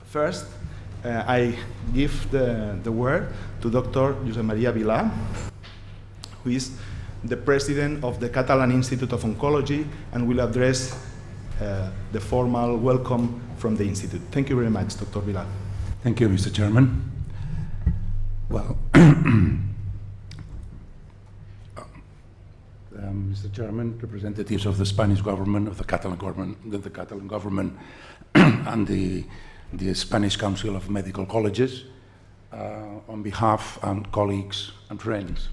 First, I give the word to Dr. Josep Maria Vilà, who is the president of the Catalan Institute of Oncology and will address the formal welcome from the Institute. Thank you very much, Dr. Vilà. Thank you, Mr. Chairman. Well, Mr. Chairman, representatives of the Spanish government, of the Catalan government, and the Spanish Council of Medical Colleges, on behalf and colleagues and friends.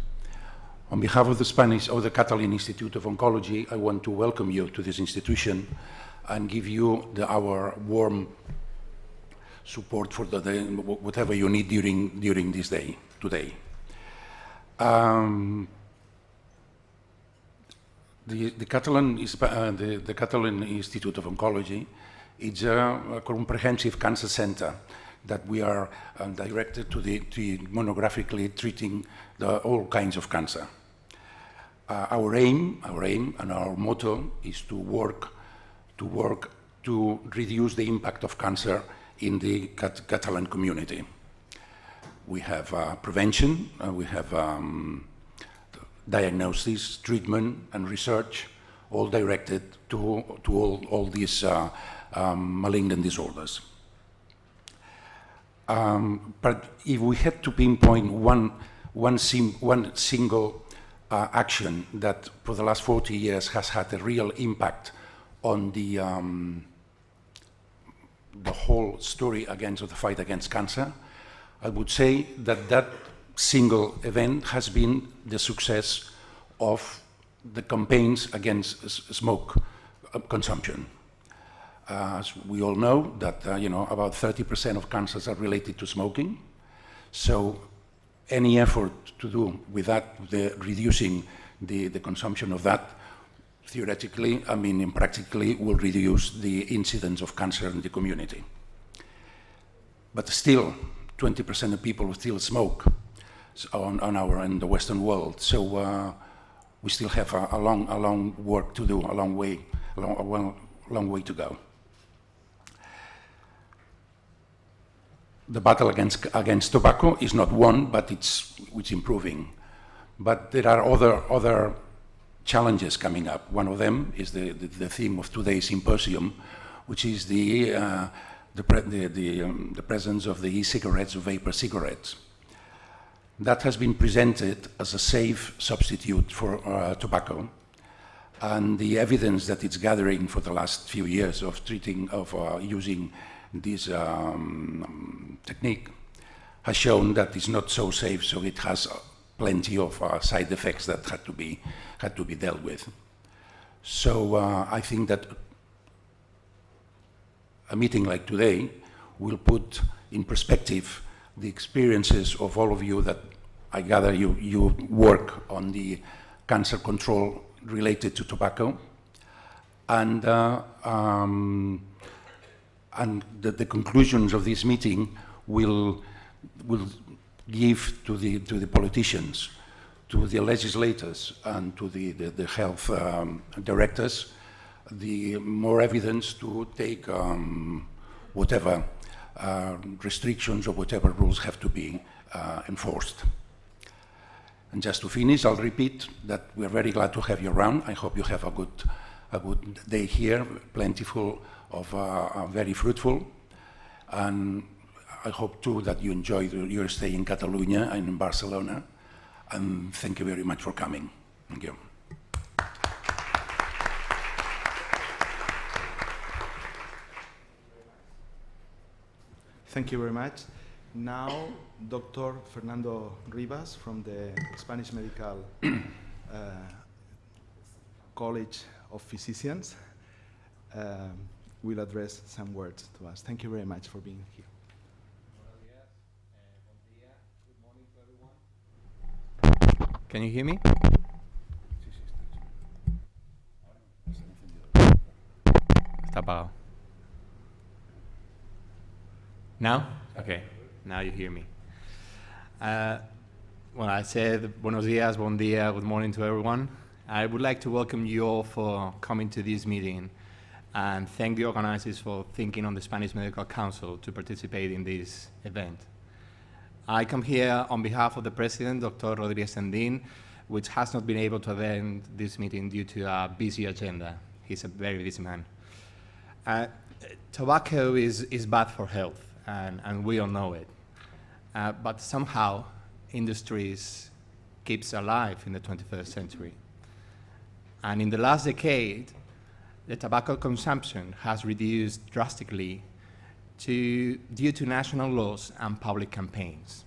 On behalf of the Catalan Institute of Oncology, I want to welcome you to this institution and give you our warm support for whatever you need during this day today. The Catalan Institute of Oncology is a comprehensive cancer center that we are directed to monographically treating all kinds of cancer. Our aim and our motto is to work to reduce the impact of cancer in the Catalan community. We have prevention, we have diagnosis, treatment, and research, all directed to all these malignant disorders. But if we had to pinpoint one single action that for the last 40 years has had a real impact on the whole story of the fight against cancer, I would say that single event has been the success of the campaigns against smoke consumption. As we all know, that about 30% of cancers are related to smoking. So any effort to do with that, reducing the consumption of that, theoretically, practically, will reduce the incidence of cancer in the community. But still, 20% of people still smoke in the Western world. So we still have a long work to do, a long way to go. The battle against tobacco is not won, but it's improving. But there are other challenges coming up. One of them is the theme of today's symposium, which is the presence of the e-cigarettes, or vapor cigarettes. That has been presented as a safe substitute for tobacco, and the evidence that it's gathering for the last few years of using this technique has shown that it's not so safe, so it has plenty of side effects that had to be dealt with. So I think that a meeting like today will put in perspective the experiences of all of you that I gather you work on the cancer control related to tobacco, and the conclusions of this meeting will give to the politicians, to the legislators, and to the health directors the more evidence to take whatever restrictions or whatever rules have to be enforced. And just to finish, I'll repeat that we're very glad to have you around. I hope you have a good day here, plentiful of very fruitful, and I hope too that you enjoy your stay in Catalonia and in Barcelona, and thank you very much for coming. Thank you. Thank you very much. Now, Dr. Fernando Rivas from the Spanish Medical College of Physicians will address some words to us. Thank you very much for being here. Can you hear me? Está apagado. Now? Okay, now you hear me. Well, I said buenos dias, bon dia, good morning to everyone. I would like to welcome you all for coming to this meeting. and thank the organizers for thinking on the Spanish Medical Council to participate in this event. I come here on behalf of the President, Dr. Rodriguez Sendin, which has not been able to attend this meeting due to a busy agenda. He's a very busy man. Tobacco is bad for health, and we all know it. But somehow, industries keeps alive in the 21st century. And in the last decade, the tobacco consumption has reduced drastically due to national laws and public campaigns.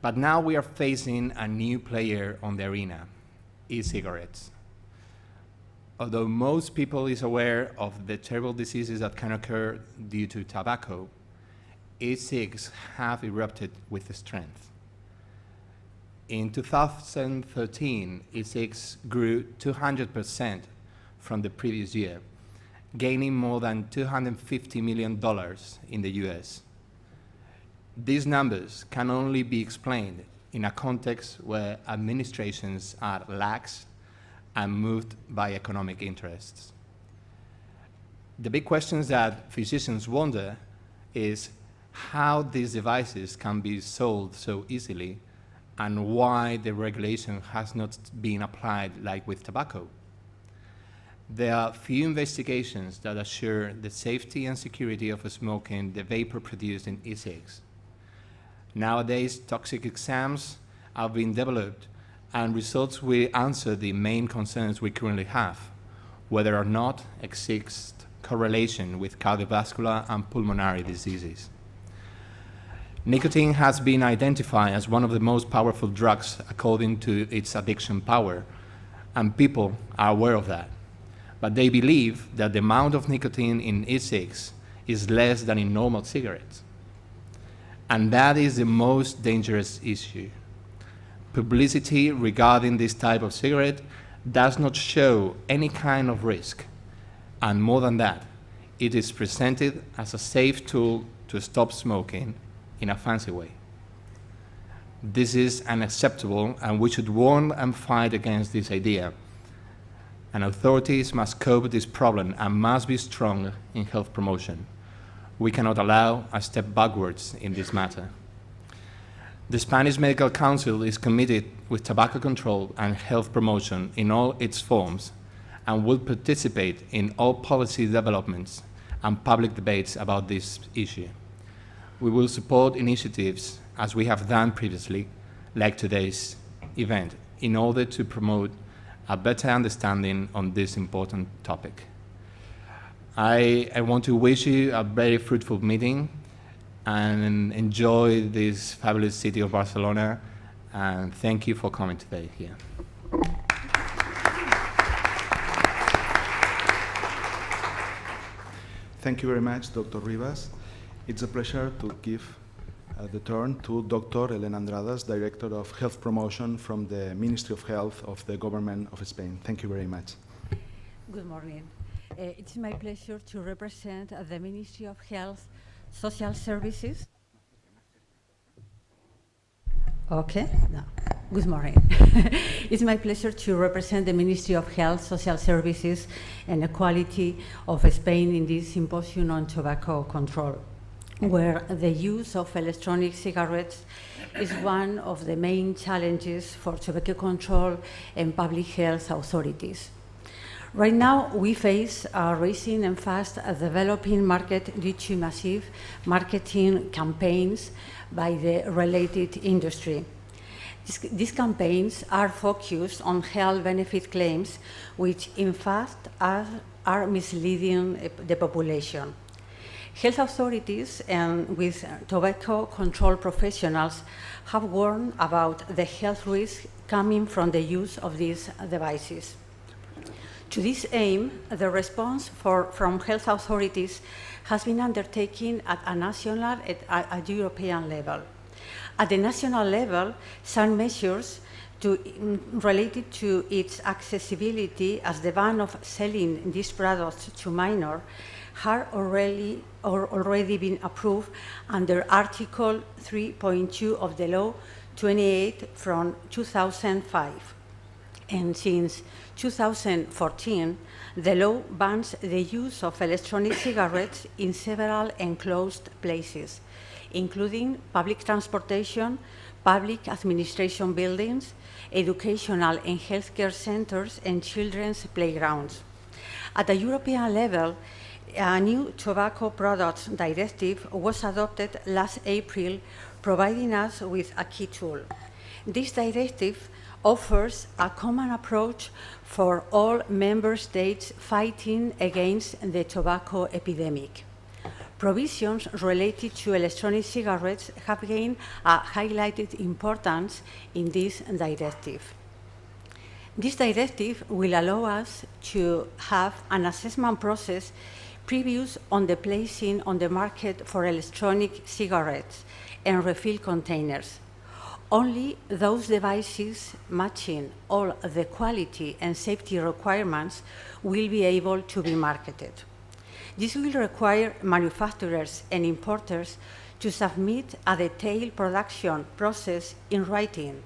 But now we are facing a new player on the arena, e-cigarettes. Although most people is aware of the terrible diseases that can occur due to tobacco, e-cigs have erupted with strength. In 2013, e-cigs grew 200% from the previous year, gaining more than $250 million in the US. These numbers can only be explained in a context where administrations are lax and moved by economic interests. The big questions that physicians wonder is how these devices can be sold so easily and why the regulation has not been applied like with tobacco. There are few investigations that assure the safety and security of smoking the vapor produced in e-cigs. Nowadays, toxic exams are being developed and results will answer the main concerns we currently have, whether or not exists correlation with cardiovascular and pulmonary diseases. Nicotine has been identified as one of the most powerful drugs according to its addiction power, and people are aware of that. But they believe that the amount of nicotine in e-cigs is less than in normal cigarettes. And that is the most dangerous issue. Publicity regarding this type of cigarette does not show any kind of risk. And more than that, it is presented as a safe tool to stop smoking in a fancy way. This is unacceptable, and we should warn and fight against this idea. And authorities must cope with this problem and must be strong in health promotion. We cannot allow a step backwards in this matter. The Spanish Medical Council is committed with tobacco control and health promotion in all its forms and will participate in all policy developments and public debates about this issue. We will support initiatives, as we have done previously, like today's event, in order to promote a better understanding on this important topic. I want to wish you a very fruitful meeting and enjoy this fabulous city of Barcelona, and thank you for coming today here. Thank you very much, Dr. Rivas. It's a pleasure to give the turn to Dr. Elena Andradas, Director of Health Promotion from the Ministry of Health of the Government of Spain. Thank you very much. Good morning. It's my pleasure to represent the Ministry of Health, Social Services. Okay, no. Good morning. It's my pleasure to represent the Ministry of Health, Social Services and Equality of Spain in this symposium on tobacco control, where the use of electronic cigarettes is one of the main challenges for tobacco control and public health authorities. Right now, we face a rising and fast developing market due to massive marketing campaigns by the related industry. These campaigns are focused on health benefit claims, which in fact are misleading the population. Health authorities and with tobacco control professionals have warned about the health risks coming from the use of these devices. To this aim, the response from health authorities has been undertaken at a national and a European level. At the national level, some measures related to its accessibility, as the ban of selling these products to minors, have already been approved under Article 3.2 of the Law 28 from 2005. And since 2014, the law bans the use of electronic cigarettes in several enclosed places, including public transportation, public administration buildings, educational and healthcare centers, and children's playgrounds. At the European level, a new tobacco products directive was adopted last April, providing us with a key tool. This directive offers a common approach for all member states fighting against the tobacco epidemic. Provisions related to electronic cigarettes have gained a highlighted importance in this directive. This directive will allow us to have an assessment process previous on the placing on the market for electronic cigarettes and refill containers. Only those devices matching all the quality and safety requirements will be able to be marketed. This will require manufacturers and importers to submit a detailed production process in writing,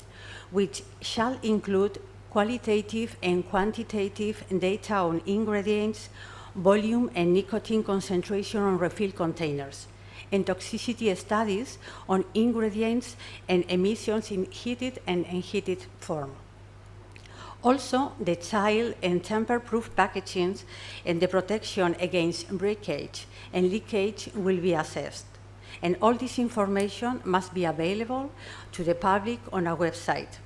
which shall include qualitative and quantitative data on ingredients, volume and nicotine concentration on refill containers, and toxicity studies on ingredients and emissions in heated and unheated form. Also, the child and tamper-proof packaging and the protection against breakage and leakage will be assessed. And all this information must be available to the public on our website.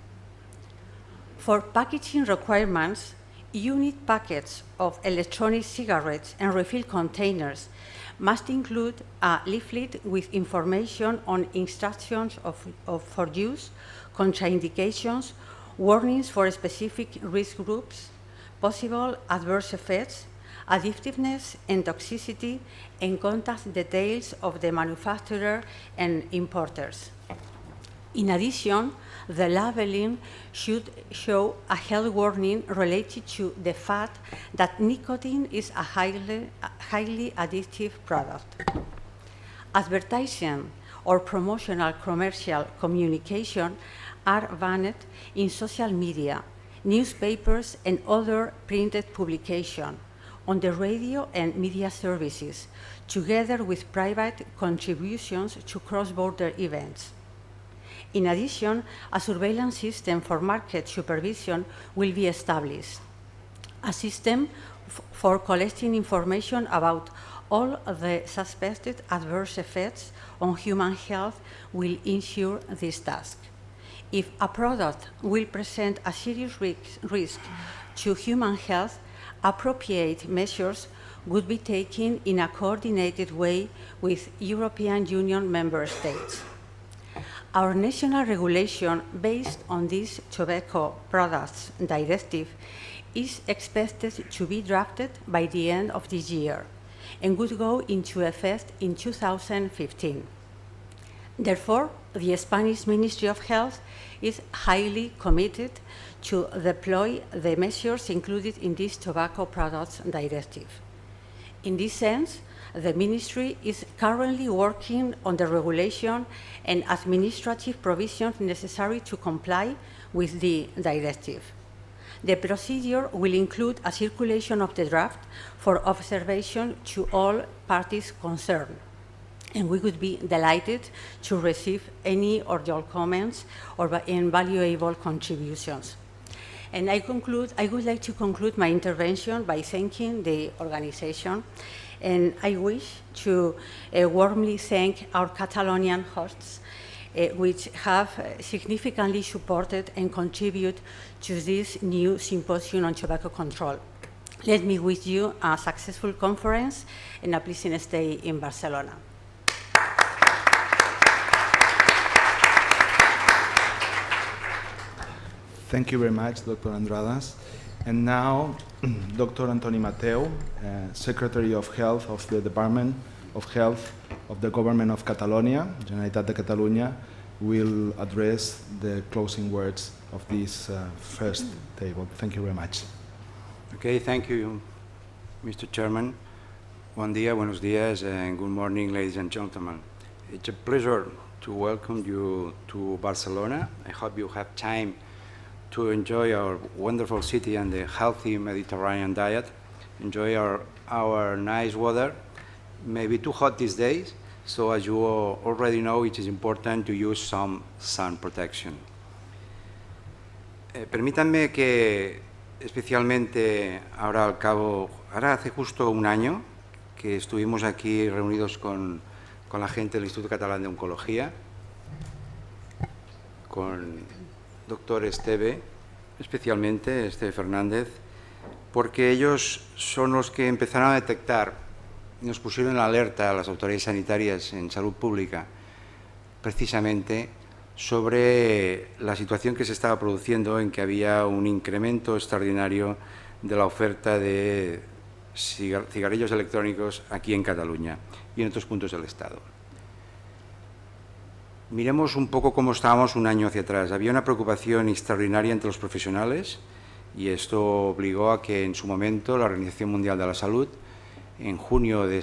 For packaging requirements, unit packets of electronic cigarettes and refill containers must include a leaflet with information on instructions for use, contraindications, warnings for specific risk groups, possible adverse effects, addictiveness and toxicity, and contact details of the manufacturer and importers. In addition, the labeling should show a health warning related to the fact that nicotine is a highly addictive product. Advertising or promotional commercial communication are banned in social media, newspapers, and other printed publication, on the radio and media services, together with private contributions to cross-border events. In addition, a surveillance system for market supervision will be established. A system for collecting information about all of the suspected adverse effects on human health will ensure this task. If a product will present a serious risk to human health, appropriate measures would be taken in a coordinated way with European Union member states. Our national regulation based on this tobacco products directive is expected to be drafted by the end of this year and would go into effect in 2015. Therefore, the Spanish Ministry of Health is highly committed to deploy the measures included in this tobacco products directive. In this sense, the Ministry is currently working on the regulation and administrative provisions necessary to comply with the directive. The procedure will include a circulation of the draft for observation to all parties concerned, and we would be delighted to receive any or your comments or invaluable contributions. And I would like to conclude my intervention by thanking the organization, and I wish to warmly thank our Catalonian hosts, which have significantly supported and contributed to this new symposium on tobacco control. Let me wish you a successful conference and a pleasant stay in Barcelona. Thank you very much, Dr. Andradas. And now, Dr. Antoni Mateu, Secretary of Health of the Department of Health of the Government of Catalonia, Generalitat de Catalunya, will address the closing words of this first table. Thank you very much. Okay, thank you, Mr. Chairman. Buen día, buenos días, and good morning, ladies and gentlemen. It's a pleasure to welcome you to Barcelona. I hope you have time to enjoy our wonderful city and the healthy Mediterranean diet, enjoy our nice weather. Maybe too hot these days, so as you already know, it is important to use some sun protection. Permítanme que especialmente ahora hace justo un año que estuvimos aquí reunidos con la gente del Instituto Catalán de Oncología, con doctor Esteve, especialmente Esteve Fernández, porque ellos son los que empezaron a detectar, nos pusieron en alerta a las autoridades sanitarias en salud pública, precisamente sobre la situación que se estaba produciendo en que había un incremento extraordinario de la oferta de cigarrillos electrónicos aquí en Cataluña y en otros puntos del Estado. Miremos un poco cómo estábamos un año hacia atrás. Había una preocupación extraordinaria entre los profesionales y esto obligó a que en su momento la Organización Mundial de la Salud, en junio de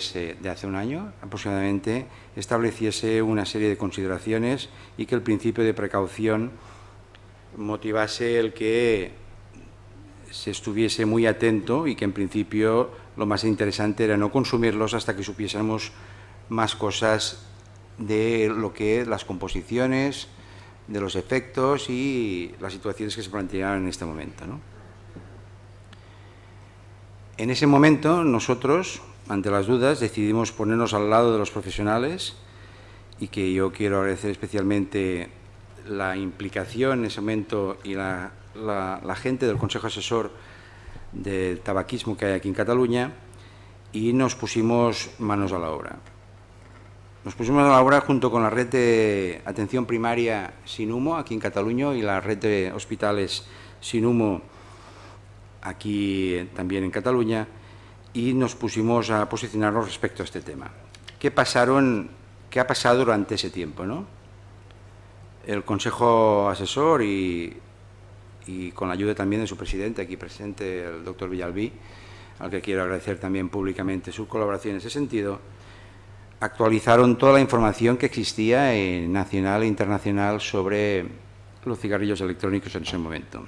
hace un año aproximadamente, estableciese una serie de consideraciones y que el principio de precaución motivase el que se estuviese muy atento y que en principio lo más interesante era no consumirlos hasta que supiésemos más cosas de lo que las composiciones, de los efectos y las situaciones que se planteaban en este momento, ¿no? En ese momento nosotros, ante las dudas, decidimos ponernos al lado de los profesionales y que yo quiero agradecer especialmente la implicación en ese momento y la gente del Consejo Asesor del Tabaquismo que hay aquí en Cataluña, y nos pusimos manos a la obra. Nos pusimos a la obra junto con la red de atención primaria sin humo aquí en Cataluña y la red de hospitales sin humo aquí también en Cataluña, y nos pusimos a posicionarnos respecto a este tema. ¿Qué ha pasado durante ese tiempo, ¿no? El Consejo Asesor y con la ayuda también de su presidente, aquí presente, el doctor Villalbí, al que quiero agradecer también públicamente su colaboración en ese sentido, actualizaron toda la información que existía nacional e internacional sobre los cigarrillos electrónicos en ese momento.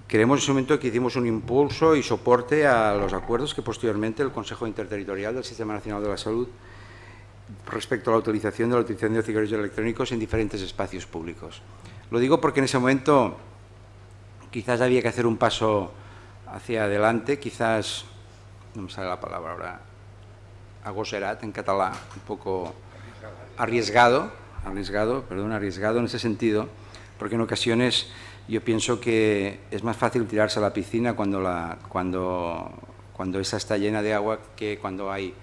Creemos en ese momento que hicimos un impulso y soporte a los acuerdos que posteriormente el Consejo Interterritorial del Sistema Nacional de la Salud respecto a la utilización de los cigarrillos electrónicos en diferentes espacios públicos. Lo digo porque en ese momento quizás había que hacer un paso hacia adelante, quizás, no me sale la palabra ahora, agoserat en catalán, un poco arriesgado en ese sentido, porque en ocasiones yo pienso que es más fácil tirarse a la piscina cuando esa está llena de agua que cuando hay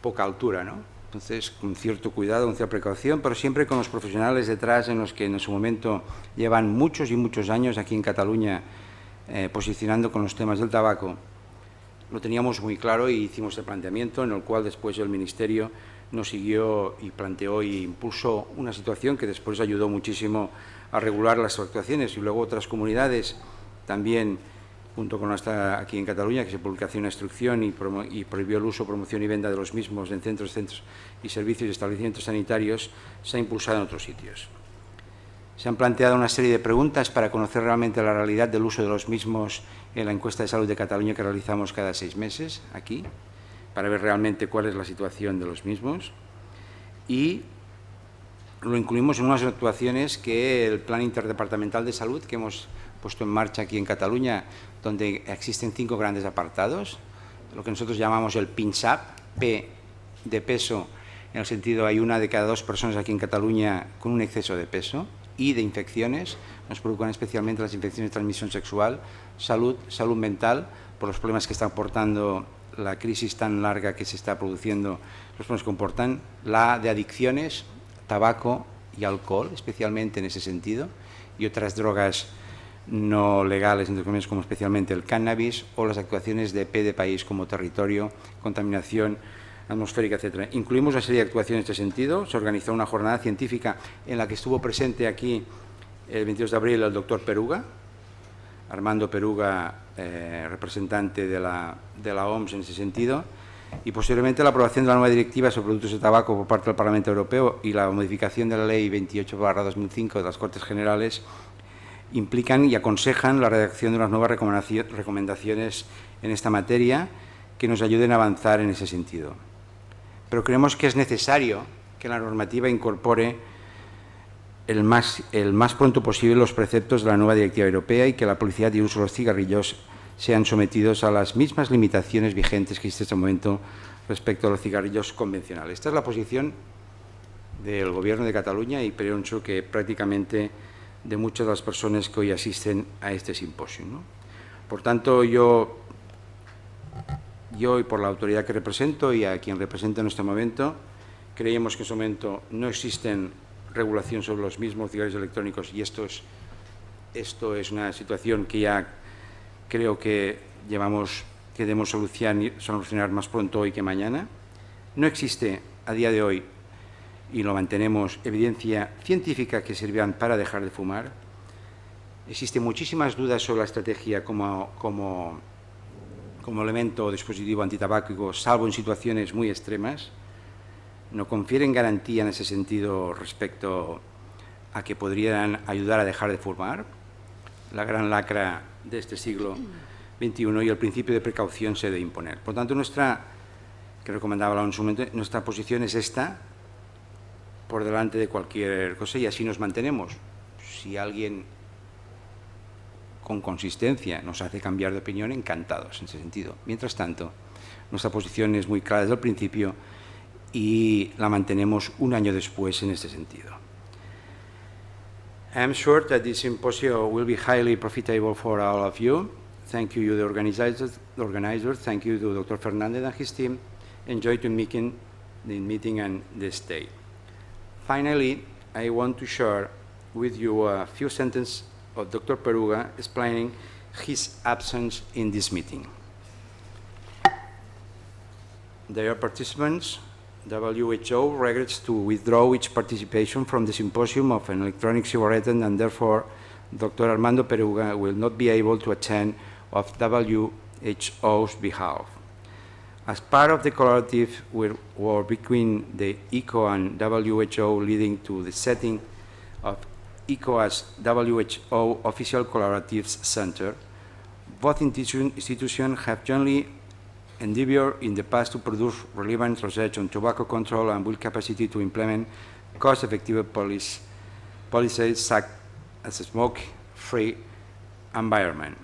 poca altura, ¿no? Entonces, con cierto cuidado, con cierta precaución, pero siempre con los profesionales detrás, en los que en su momento llevan muchos y muchos años aquí en Cataluña posicionando con los temas del tabaco. Lo teníamos muy claro y hicimos el planteamiento, en el cual después el Ministerio nos siguió y planteó y impulsó una situación que después ayudó muchísimo a regular las actuaciones, y luego otras comunidades también, junto con nuestra aquí en Cataluña, que se publicó una instrucción y prohibió el uso, promoción y venta de los mismos en centros y servicios y establecimientos sanitarios, se ha impulsado en otros sitios. Se han planteado una serie de preguntas para conocer realmente la realidad del uso de los mismos en la encuesta de salud de Cataluña que realizamos cada 6 meses aquí, para ver realmente cuál es la situación de los mismos, y lo incluimos en unas actuaciones que el Plan Interdepartamental de Salud que hemos puesto en marcha aquí en Cataluña, donde existen 5 grandes apartados, lo que nosotros llamamos el PINSAP, P de peso, en el sentido hay 1 de cada 2 personas aquí en Cataluña con un exceso de peso, y de infecciones, nos preocupan especialmente las infecciones de transmisión sexual, salud mental, por los problemas que está aportando la crisis tan larga que se está produciendo, los problemas que comportan, la de adicciones, tabaco y alcohol, especialmente en ese sentido, y otras drogas no legales, entre comillas, como especialmente el cannabis, o las actuaciones de P de país como territorio, contaminación atmosférica, etc. Incluimos una serie de actuaciones en este sentido. Se organizó una jornada científica en la que estuvo presente aquí el 22 de abril el doctor Peruga, Armando Peruga, representante de la OMS en ese sentido, y posteriormente la aprobación de la nueva directiva sobre productos de tabaco por parte del Parlamento Europeo y la modificación de la Ley 28/2005 de las Cortes Generales implican y aconsejan la redacción de unas nuevas recomendaciones en esta materia que nos ayuden a avanzar en ese sentido. Pero creemos que es necesario que la normativa incorpore el más pronto posible los preceptos de la nueva directiva europea y que la publicidad y uso de los cigarrillos sean sometidos a las mismas limitaciones vigentes que existen en este momento respecto a los cigarrillos convencionales. Esta es la posición del Gobierno de Cataluña y pienso que prácticamente de muchas de las personas que hoy asisten a este simposio, ¿no? Por tanto, yo y por la autoridad que represento y a quien represento en este momento, creemos que en este momento no existen regulación sobre los mismos cigarrillos electrónicos y esto es una situación que ya creo que debemos solucionar más pronto hoy que mañana. No existe a día de hoy, y lo mantenemos, evidencia científica que sirvan para dejar de fumar. Existen muchísimas dudas sobre la estrategia como elemento o dispositivo antitabáquico, salvo en situaciones muy extremas. No confieren garantía en ese sentido respecto a que podrían ayudar a dejar de fumar. La gran lacra de este siglo XXI y el principio de precaución se debe imponer. Por tanto, que recomendaba en su momento, nuestra posición es esta, por delante de cualquier cosa, y así nos mantenemos. Si alguien con consistencia nos hace cambiar de opinión, encantados en ese sentido. Mientras tanto, nuestra posición es muy clara desde el principio y la mantenemos un año después en este sentido. I'm sure that this symposium will be highly profitable for all of you. Thank you, the organizers. Thank you to Dr. Fernandez and his team. Enjoy the meeting and the stay. Finally, I want to share with you a few sentences of Dr. Peruga explaining his absence in this meeting. Dear participants, WHO regrets to withdraw its participation from the Symposium of an Electronic Cigarette, and therefore Dr. Armando Peruga will not be able to attend of WHO's behalf. As part of the collaborative war between the ICO and WHO leading to the setting of ICO as WHO Official Collaboratives Center, both institutions have jointly endeavored in the past to produce relevant research on tobacco control and build capacity to implement cost-effective policies such as a smoke-free environment.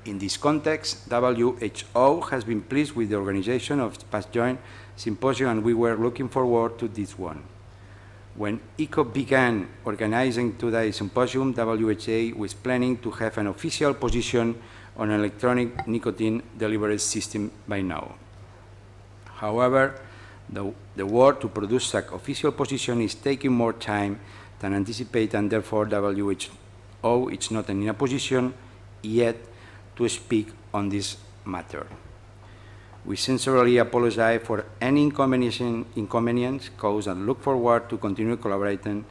In this context, WHO has been pleased with the organization of past joint symposium, and we were looking forward to this one. When ICO began organizing today's symposium, WHO was planning to have an official position on an electronic nicotine delivery system by now. However, the work to produce such official position is taking more time than anticipated, and therefore WHO is not in a position yet to speak on this matter. We sincerely apologize for any inconvenience caused and look forward to continue collaborating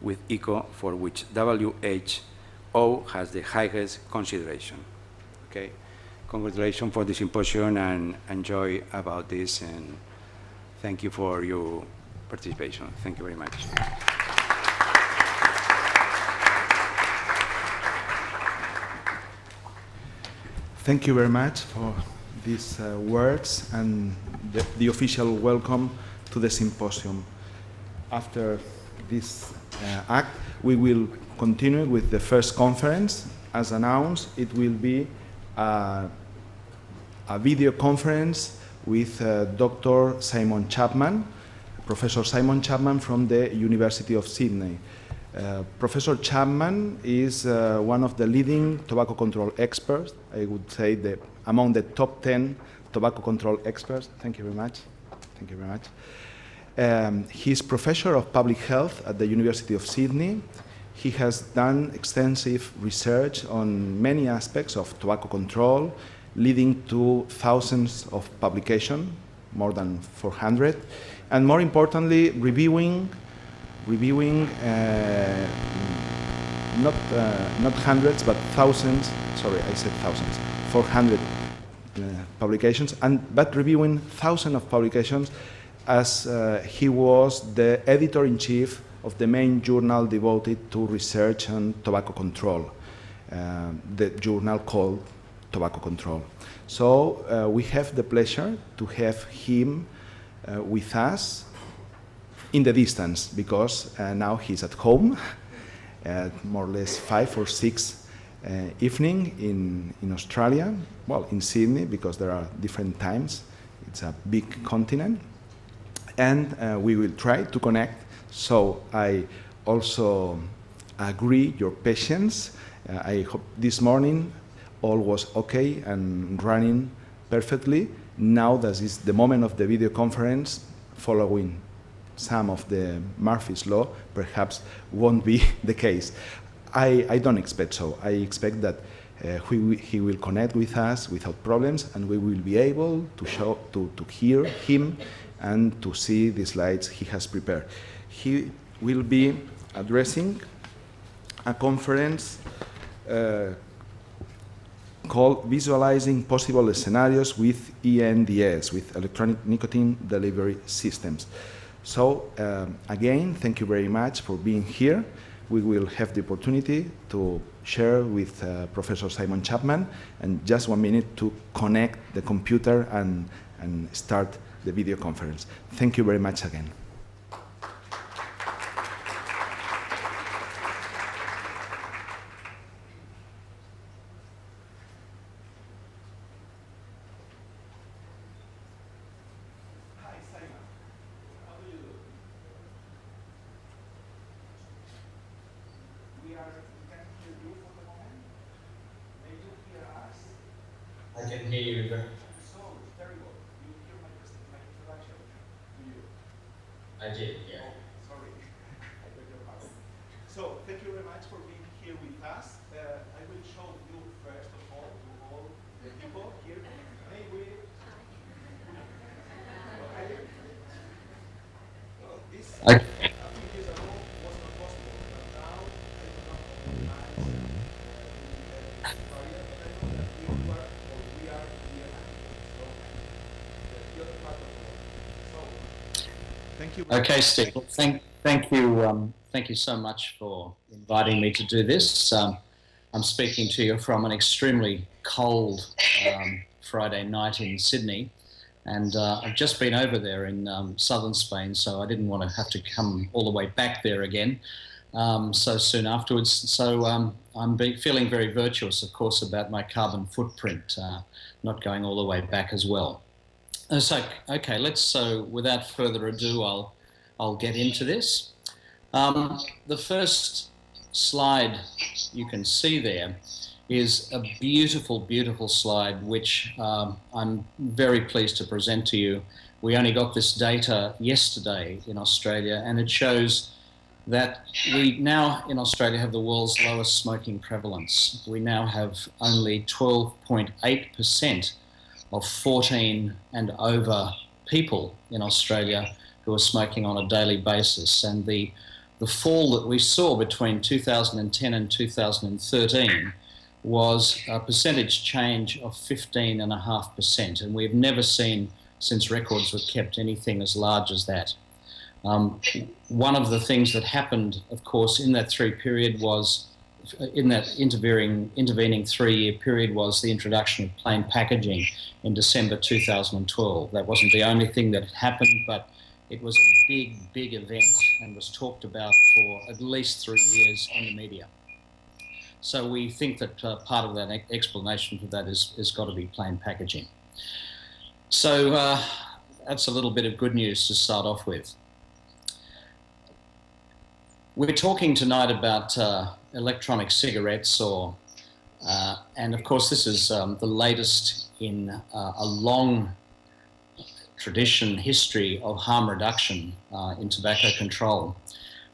with ICO, for which WHO has the highest consideration. Okay, congratulations for the symposium and enjoy about this, and thank you for your participation. Thank you very much. Thank you very much for these words and the official welcome to the symposium. After this act, we will continue with the first conference. As announced, it will be a video conference with Dr. Simon Chapman, Professor Simon Chapman from the University of Sydney. Professor Chapman is one of the leading tobacco control experts, I would say among the top 10 tobacco control experts. Thank you very much. Thank you very much. He's professor of public health at the University of Sydney. He has done extensive research on many aspects of tobacco control, leading to thousands of publications, more than 400, and more importantly, reviewing not hundreds, but thousands, sorry, I said thousands, 400 publications, but reviewing thousands of publications, as he was the editor-in-chief of the main journal devoted to research on tobacco control. the journal called Tobacco Control. So we have the pleasure to have him with us in the distance, because now he's at home at more or less 5 or 6 evening in Australia, well, in Sydney, because there are different times. It's a big continent. And we will try to connect. So I also agree your patience. I hope this morning all was okay and running perfectly. Now that is the moment of the video conference, following some of the Murphy's Law, perhaps won't be the case. I don't expect so. I expect that he will connect with us without problems, and we will be able to hear him and to see the slides he has prepared. He will be addressing a conference called Visualizing Possible Scenarios with ENDS, with Electronic Nicotine Delivery Systems. So again, thank you very much for being here. We will have the opportunity to share with Professor Simon Chapman, and just 1 minute to connect the computer and start the video conference. Thank you very much again. Hi, Simon. How do you do? We can hear you for the moment. May you hear us? I can hear you. So, very well. You hear my introduction to you? I did, yeah. Oh, sorry. I beg your pardon. So, thank you very much for being here with us. I will show you first of all to all the people here. May we... Well, this a few years ago was not possible, but now I do not recognize we are here. So, the other part of the world. So, thank you. Okay, Steve. Well, thank you so much for inviting me to do this. I'm speaking to you from an extremely cold Friday night in Sydney, and I've just been over there in southern Spain, so I didn't want to have to come all the way back there again so soon afterwards. So I'm feeling very virtuous, of course, about my carbon footprint, not going all the way back as well. So, okay, without further ado, I'll get into this. The first slide you can see there is a beautiful, beautiful slide, which I'm very pleased to present to you. We only got this data yesterday in Australia, and it shows that we now in Australia have the world's lowest smoking prevalence. We now have only 12.8% of 14 and over people in Australia who are smoking on a daily basis. And the fall that we saw between 2010 and 2013 was a percentage change of 15.5%. And we've never seen, since records were kept, anything as large as that. One of the things that happened, of course, in that intervening 3-year period was the introduction of plain packaging in December 2012. That wasn't the only thing that happened, but it was a big, big event and was talked about for at least 3 years in the media. So we think that part of that explanation for that is got to be plain packaging. So that's a little bit of good news to start off with. We're talking tonight about electronic cigarettes, and of course this is the latest in a long history of harm reduction in tobacco control.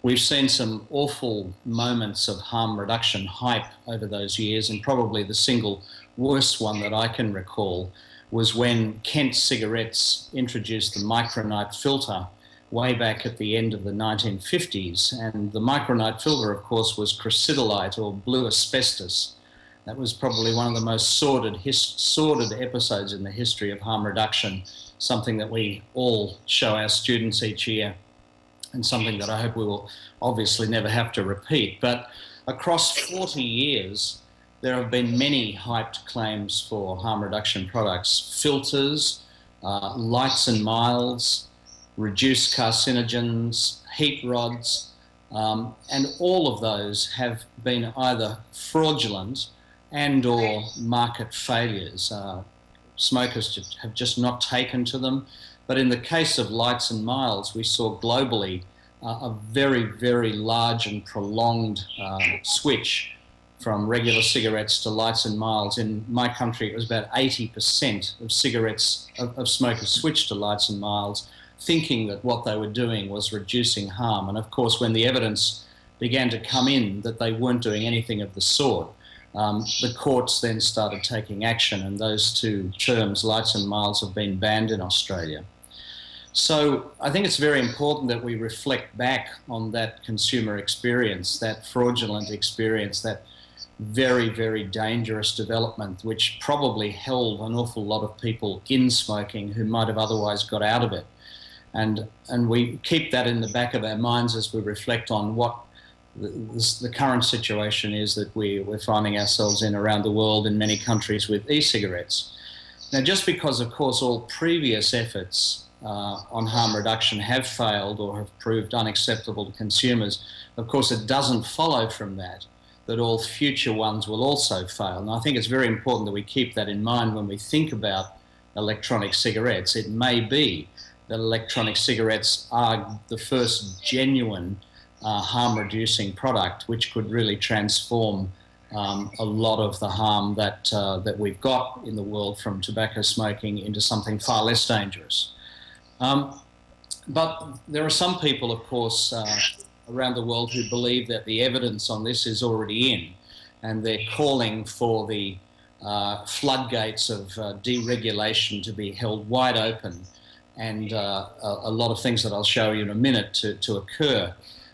We've seen some awful moments of harm reduction hype over those years, and probably the single worst one that I can recall was when Kent Cigarettes introduced the micronite filter way back at the end of the 1950s. And the micronite filter, of course, was chrysidolite or blue asbestos. That was probably one of the most sordid episodes in the history of harm reduction, something that we all show our students each year, and something that I hope we will obviously never have to repeat. But across 40 years, there have been many hyped claims for harm reduction products: filters, lights and miles, reduced carcinogens, heat rods, and all of those have been either fraudulent and or market failures. Smokers have just not taken to them. But in the case of lights and miles, we saw globally a very, very large and prolonged switch from regular cigarettes to lights and miles. In my country, it was about 80% of cigarettes, of smokers switched to lights and miles, thinking that what they were doing was reducing harm. And of course, when the evidence began to come in that they weren't doing anything of the sort, the courts then started taking action, and those two terms, lights and miles, have been banned in Australia. So I think it's very important that we reflect back on that consumer experience, that fraudulent experience, that very, very dangerous development, which probably held an awful lot of people in smoking who might have otherwise got out of it. And we keep that in the back of our minds as we reflect on what the current situation is that we're finding ourselves in around the world in many countries with e-cigarettes. Now, just because, of course, all previous efforts on harm reduction have failed or have proved unacceptable to consumers, of course, it doesn't follow from that all future ones will also fail. And I think it's very important that we keep that in mind when we think about electronic cigarettes. It may be that electronic cigarettes are the first genuine harm-reducing product, which could really transform a lot of the harm that we've got in the world from tobacco smoking into something far less dangerous. But there are some people, of course, around the world who believe that the evidence on this is already in, and they're calling for the floodgates of deregulation to be held wide open, and a lot of things that I'll show you in a minute to occur.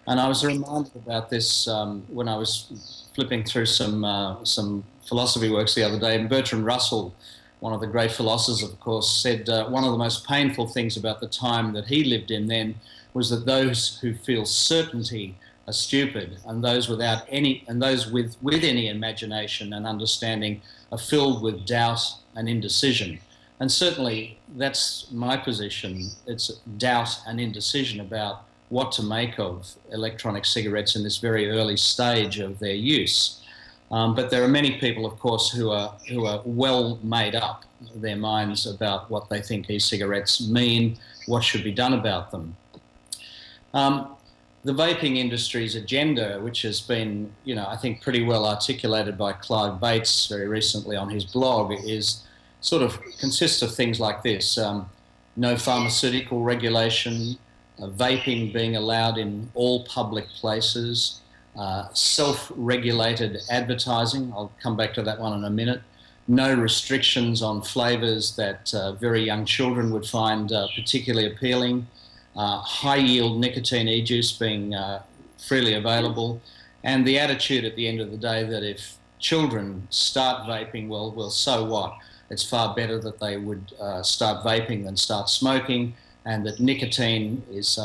And I was reminded about this when I was flipping through some philosophy works the other day, and Bertrand Russell, one of the great philosophers, of course, said one of the most painful things about the time that he lived in then was that those who feel certainty are stupid, and those without any, and those with any imagination and understanding are filled with doubt and indecision. And certainly that's my position. It's doubt and indecision about what to make of electronic cigarettes in this very early stage of their use. But there are many people, of course, who are well made up their minds about what they think e-cigarettes mean, what should be done about them. The vaping industry's agenda, which has been, I think pretty well articulated by Clive Bates very recently on his blog, is consists of things like this: no pharmaceutical regulation, vaping being allowed in all public places, self-regulated advertising. I'll come back to that one in a minute. No restrictions on flavours that very young children would find particularly appealing. High-yield nicotine e-juice being freely available, and the attitude at the end of the day that if children start vaping, well, so what? It's far better that they would start vaping than start smoking, and that nicotine is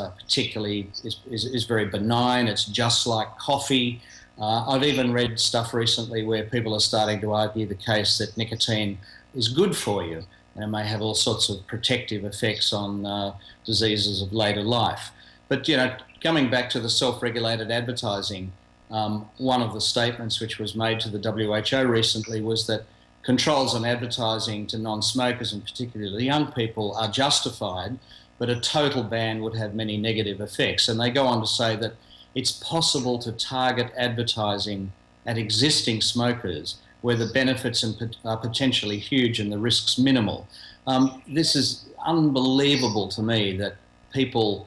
is very benign. It's just like coffee. I've even read stuff recently where people are starting to argue the case that nicotine is good for you, and it may have all sorts of protective effects on diseases of later life. But, coming back to the self-regulated advertising, one of the statements which was made to the WHO recently was that controls on advertising to non-smokers, and particularly young people, are justified, but a total ban would have many negative effects. And they go on to say that it's possible to target advertising at existing smokers where the benefits are potentially huge and the risks minimal. This is unbelievable to me that people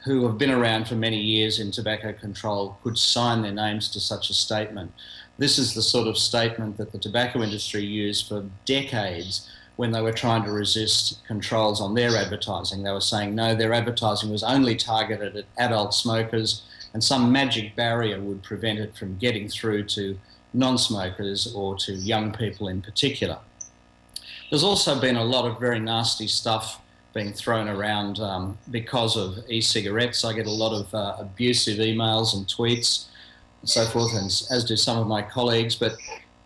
who have been around for many years in tobacco control could sign their names to such a statement. This is the sort of statement that the tobacco industry used for decades when they were trying to resist controls on their advertising. They were saying, no, their advertising was only targeted at adult smokers, and some magic barrier would prevent it from getting through to non-smokers or to young people in particular. There's also been a lot of very nasty stuff being thrown around because of e-cigarettes. I get a lot of abusive emails and tweets and so forth, and as do some of my colleagues. But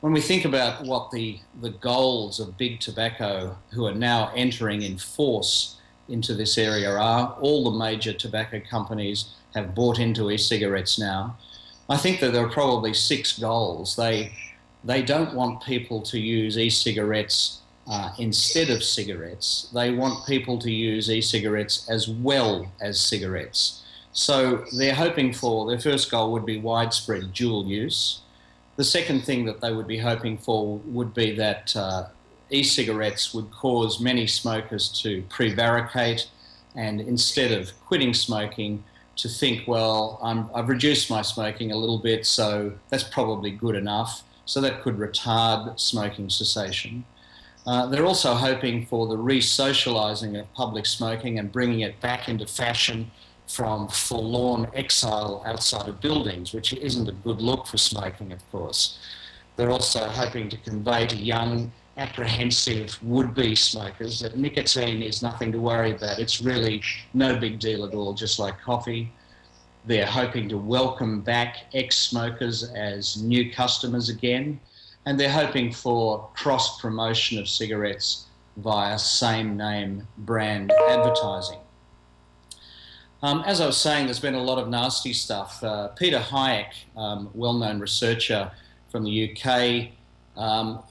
when we think about what the goals of big tobacco who are now entering in force into this area are, all the major tobacco companies have bought into e-cigarettes now. I think that there are probably 6 goals. They don't want people to use e-cigarettes instead of cigarettes. They want people to use e-cigarettes as well as cigarettes. So they're hoping for, their first goal would be widespread dual use. The second thing that they would be hoping for would be that e-cigarettes would cause many smokers to prevaricate, and instead of quitting smoking, to think, well, I've reduced my smoking a little bit, so that's probably good enough. So that could retard smoking cessation. They're also hoping for the re-socialising of public smoking and bringing it back into fashion from forlorn exile outside of buildings, which isn't a good look for smoking, of course. They're also hoping to convey to young, apprehensive would-be smokers that nicotine is nothing to worry about. It's really no big deal at all, just like coffee. They're hoping to welcome back ex-smokers as new customers again, and they're hoping for cross-promotion of cigarettes via same-name brand advertising. As I was saying, there's been a lot of nasty stuff. Peter Hayek, well-known researcher from the UK,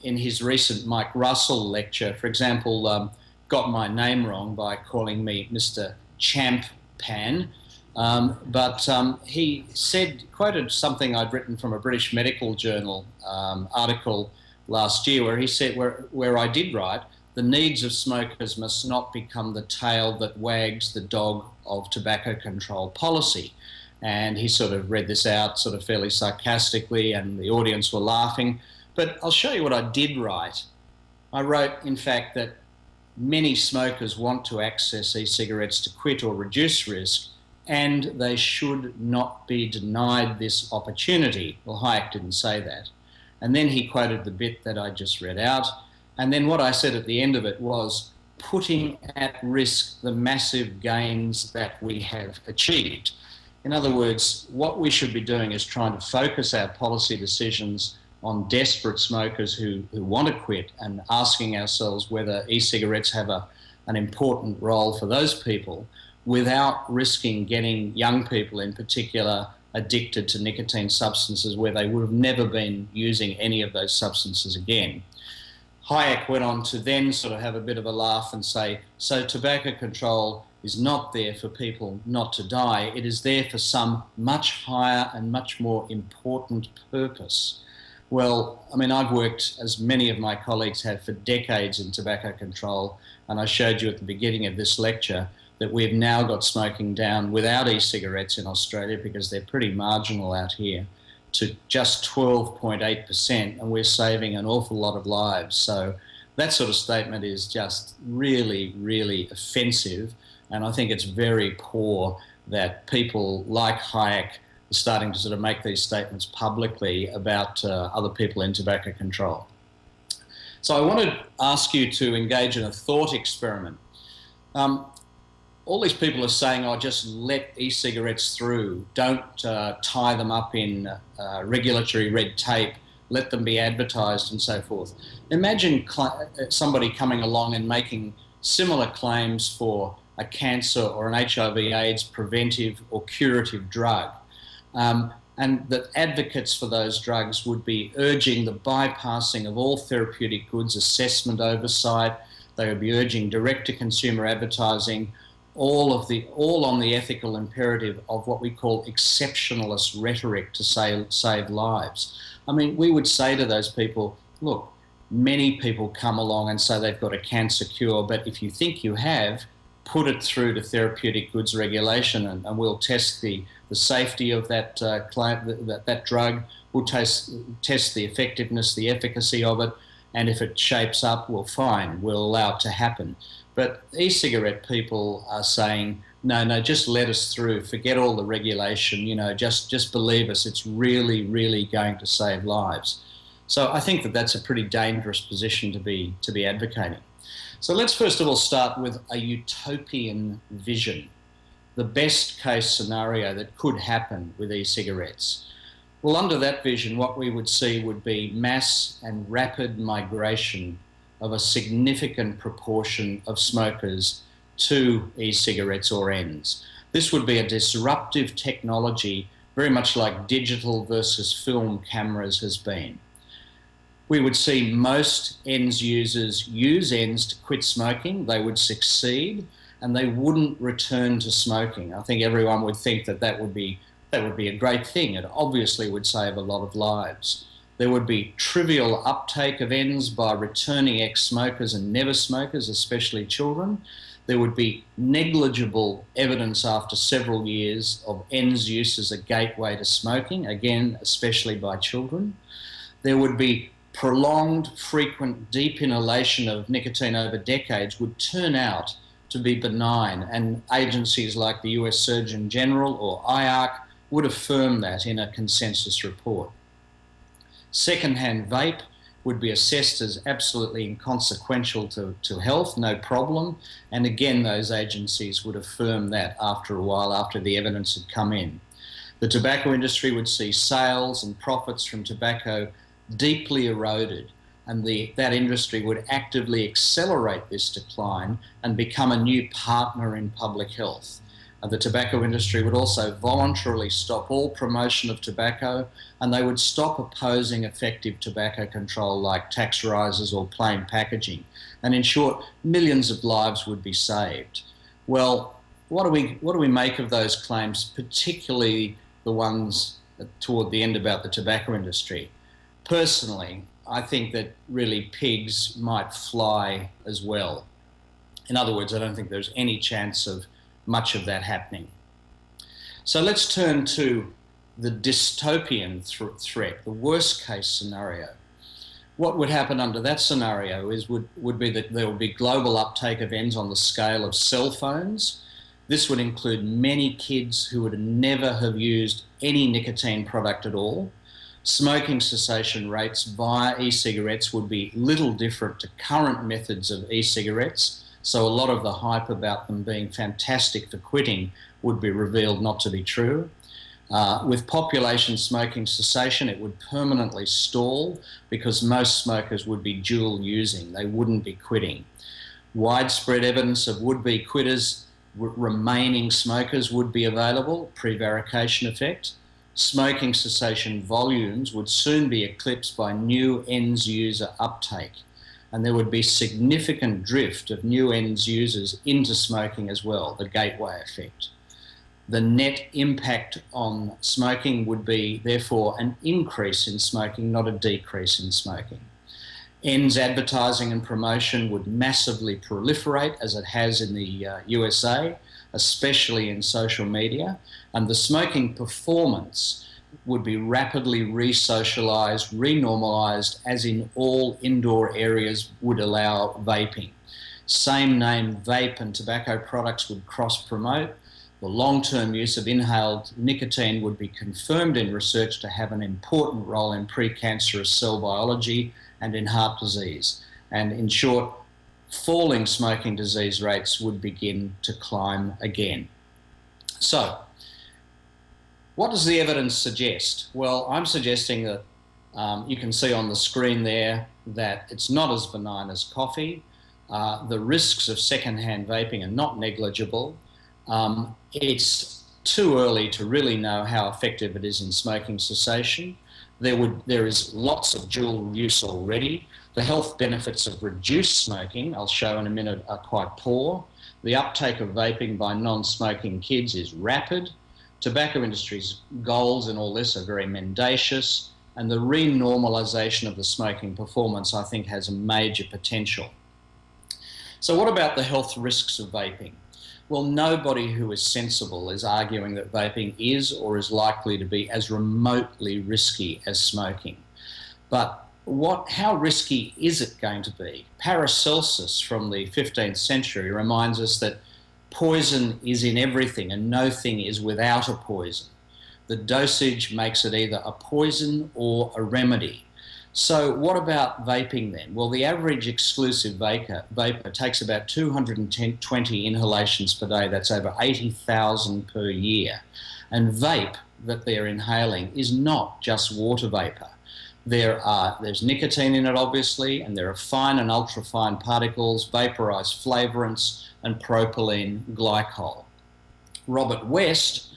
in his recent Mike Russell lecture, for example, got my name wrong by calling me Mr. Champ Pan. But he quoted something I'd written from a British Medical Journal article last year, where he said, where I did write, the needs of smokers must not become the tail that wags the dog of tobacco control policy. And he sort of read this out sort of fairly sarcastically, and the audience were laughing. But I'll show you what I did write. I wrote, in fact, that many smokers want to access e-cigarettes to quit or reduce risk, and they should not be denied this opportunity. Well, Hayek didn't say that. And then he quoted the bit that I just read out. And then what I said at the end of it was, putting at risk the massive gains that we have achieved. In other words, what we should be doing is trying to focus our policy decisions on desperate smokers who want to quit, and asking ourselves whether e-cigarettes have an important role for those people, without risking getting young people in particular addicted to nicotine substances where they would have never been using any of those substances again. Hayek went on to then sort of have a bit of a laugh and say, so tobacco control is not there for people not to die, it is there for some much higher and much more important purpose. Well, I mean, I've worked, as many of my colleagues have, for decades in tobacco control, and I showed you at the beginning of this lecture that we've now got smoking down without e-cigarettes in Australia, because they're pretty marginal out here, to just 12.8%, and we're saving an awful lot of lives. So that sort of statement is just really, really offensive, and I think it's very poor that people like Hayek are starting to sort of make these statements publicly about other people in tobacco control. So I want to ask you to engage in a thought experiment. All these people are saying, oh, just let e-cigarettes through, don't tie them up in regulatory red tape, let them be advertised and so forth. Imagine somebody coming along and making similar claims for a cancer or an HIV/AIDS preventive or curative drug, and that advocates for those drugs would be urging the bypassing of all therapeutic goods assessment oversight. They would be urging direct-to-consumer advertising, all on the ethical imperative of what we call exceptionalist rhetoric to save lives. I mean, we would say to those people, look, many people come along and say they've got a cancer cure, but if you think you have, put it through to therapeutic goods regulation, and we'll test the safety of that that drug. We'll test the effectiveness, the efficacy of it, and if it shapes up, well, fine, we'll allow it to happen. But e-cigarette people are saying, no, just let us through, forget all the regulation, you know, just believe us, it's really, really going to save lives. So I think that that's a pretty dangerous position to be advocating. So let's first of all start with a utopian vision, the best case scenario that could happen with e-cigarettes. Well, under that vision, what we would see would be mass and rapid migration of a significant proportion of smokers to e-cigarettes or ends. This would be a disruptive technology, very much like digital versus film cameras has been. We would see most ends users use ends to quit smoking. They would succeed and they wouldn't return to smoking. I think everyone would think that that would be a great thing. It obviously would save a lot of lives. There would be trivial uptake of ends by returning ex-smokers and never smokers, especially children. There would be negligible evidence after several years of ends use as a gateway to smoking, again, especially by children. There would be prolonged, frequent, deep inhalation of nicotine over decades would turn out to be benign, and agencies like the US Surgeon General or IARC would affirm that in a consensus report. Secondhand vape would be assessed as absolutely inconsequential to health, no problem, and again those agencies would affirm that after a while, after the evidence had come in. The tobacco industry would see sales and profits from tobacco deeply eroded, and that industry would actively accelerate this decline and become a new partner in public health. The tobacco industry would also voluntarily stop all promotion of tobacco, and they would stop opposing effective tobacco control like tax rises or plain packaging. And in short, millions of lives would be saved. Well, what do we make of those claims, particularly the ones toward the end about the tobacco industry? Personally, I think that really pigs might fly as well. In other words, I don't think there's any chance of much of that happening. So let's turn to the dystopian threat, the worst case scenario. What would happen under that scenario would be that there would be global uptake of ends on the scale of cell phones. This would include many kids who would never have used any nicotine product at all. Smoking cessation rates via e-cigarettes would be little different to current methods of e-cigarettes. So a lot of the hype about them being fantastic for quitting would be revealed not to be true. With population smoking cessation, it would permanently stall because most smokers would be dual using. They wouldn't be quitting. Widespread evidence of would-be quitters remaining smokers would be available, prevarication effect. Smoking cessation volumes would soon be eclipsed by new ends user uptake, and there would be significant drift of new ends users into smoking as well, the gateway effect. The net impact on smoking would be, therefore, an increase in smoking, not a decrease in smoking. Ends advertising and promotion would massively proliferate, as it has in the USA, especially in social media, and the smoking performance would be rapidly re-socialised, re-normalised, as in all indoor areas would allow vaping. Same name vape and tobacco products would cross-promote. The long-term use of inhaled nicotine would be confirmed in research to have an important role in precancerous cell biology and in heart disease. And in short, falling smoking disease rates would begin to climb again. So, what does the evidence suggest? Well, I'm suggesting that you can see on the screen there that it's not as benign as coffee. The risks of secondhand vaping are not negligible. It's too early to really know how effective it is in smoking cessation. There is lots of dual use already. The health benefits of reduced smoking, I'll show in a minute, are quite poor. The uptake of vaping by non-smoking kids is rapid. Tobacco industry's goals in all this are very mendacious, and the renormalisation of the smoking performance, I think, has a major potential. So what about the health risks of vaping? Well, nobody who is sensible is arguing that vaping is or is likely to be as remotely risky as smoking. But how risky is it going to be? Paracelsus from the 15th century reminds us that poison is in everything and no thing is without a poison. The dosage makes it either a poison or a remedy. So what about vaping then? Well, the average exclusive vapor takes about 220 inhalations per day. That's over 80,000 per year. And vape that they're inhaling is not just water vapor. There's nicotine in it, obviously, and there are fine and ultrafine particles, vaporized flavorants, and propylene glycol. Robert West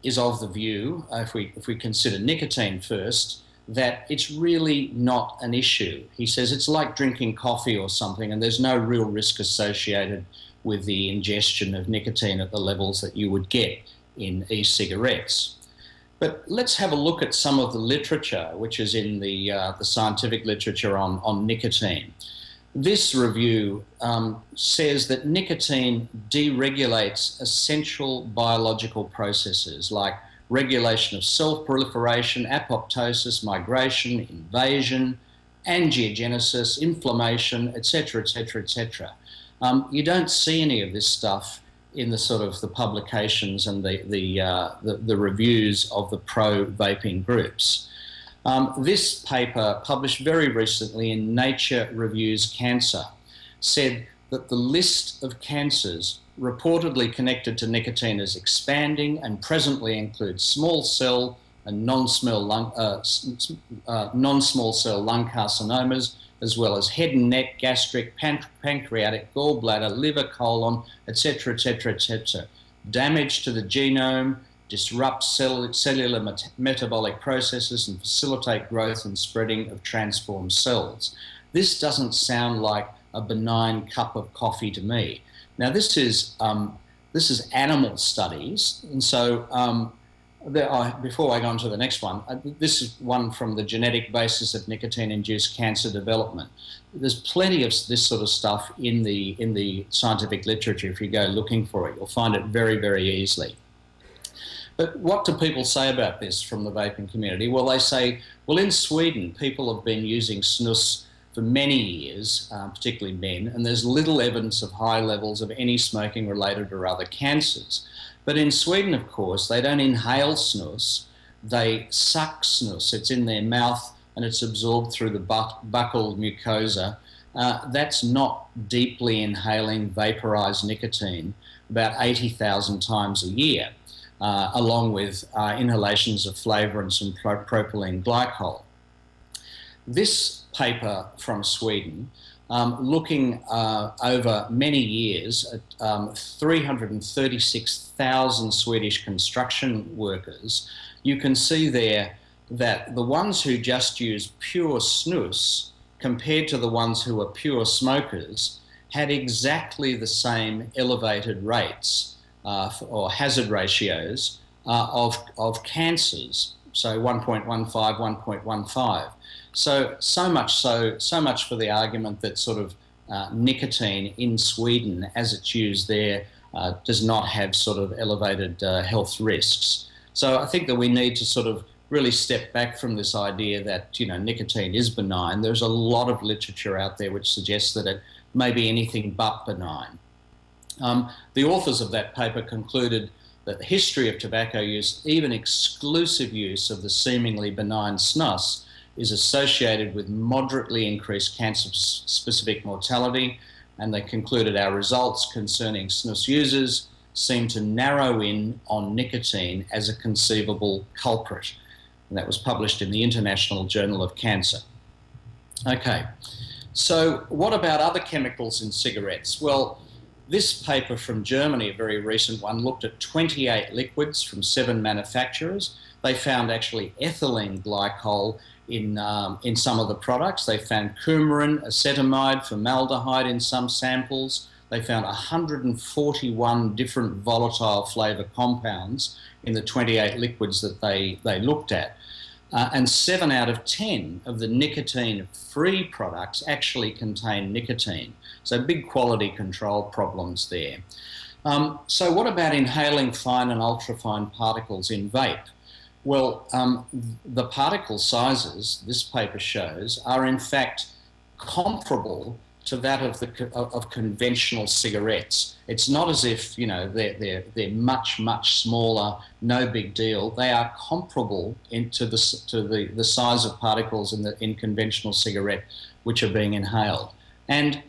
is of the view, if we consider nicotine first, that it's really not an issue. He says it's like drinking coffee or something, and there's no real risk associated with the ingestion of nicotine at the levels that you would get in e-cigarettes. But let's have a look at some of the literature, which is in the scientific literature on nicotine. This review says that nicotine deregulates essential biological processes like regulation of cell proliferation, apoptosis, migration, invasion, angiogenesis, inflammation, etc., etc., etc. You don't see any of this stuff in the sort of the publications and the reviews of the pro-vaping groups. This paper, published very recently in Nature Reviews Cancer, said that the list of cancers reportedly connected to nicotine is expanding and presently includes small cell and non-small cell lung carcinomas, as well as head and neck, gastric, pancreatic, gallbladder, liver, colon, etc., etc., etc. Damage to the genome disrupts cellular metabolic processes and facilitate growth and spreading of transformed cells. This doesn't sound like a benign cup of coffee to me. Now, this is animal studies, and so before I go on to the next one, this is one from the genetic basis of nicotine-induced cancer development. There's plenty of this sort of stuff in the scientific literature. If you go looking for it, you'll find it very, very easily. But what do people say about this from the vaping community? Well, they say, well, in Sweden, people have been using snus for many years, particularly men, and there's little evidence of high levels of any smoking-related or other cancers. But in Sweden, of course, they don't inhale snus, they suck snus. It's in their mouth and it's absorbed through the buccal mucosa. That's not deeply inhaling vaporized nicotine about 80,000 times a year, along with inhalations of flavorants and propylene glycol. This paper from Sweden, looking over many years at 336,000 Swedish construction workers, you can see there that the ones who just use pure snus compared to the ones who are pure smokers had exactly the same elevated rates or hazard ratios of cancers, so 1.15, 1.15. So much for the argument that sort of nicotine in Sweden, as it's used there, does not have sort of elevated health risks. So I think that we need to sort of really step back from this idea that, you know, nicotine is benign. There's a lot of literature out there which suggests that it may be anything but benign. The authors of that paper concluded that the history of tobacco use, even exclusive use of the seemingly benign snus, is associated with moderately increased cancer-specific mortality, and they concluded our results concerning snus users seem to narrow in on nicotine as a conceivable culprit. And that was published in the International Journal of Cancer. Okay, so what about other chemicals in cigarettes? Well, this paper from Germany, a very recent one, looked at 28 liquids from 7 manufacturers. They found actually ethylene glycol in some of the products. They found coumarin, acetamide, formaldehyde in some samples. They found 141 different volatile flavour compounds in the 28 liquids that they looked at. And 7 out of 10 of the nicotine-free products actually contain nicotine. So big quality control problems there. So what about inhaling fine and ultrafine particles in vape? Well, the particle sizes, this paper shows, are in fact comparable to that of conventional cigarettes. It's not as if, you know, they're much smaller, no big deal. They are comparable to the size of particles in conventional cigarette which are being inhaled. And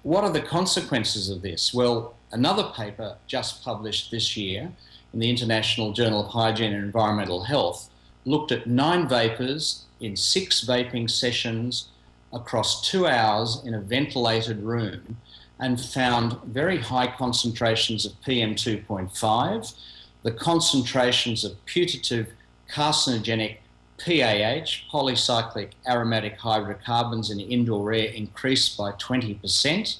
what are the consequences of this? Well, another paper just published this year in the International Journal of Hygiene and Environmental Health looked at 9 vapors in 6 vaping sessions across 2 hours in a ventilated room and found very high concentrations of PM2.5, the concentrations of putative carcinogenic PAH, polycyclic aromatic hydrocarbons in indoor air, increased by 20%,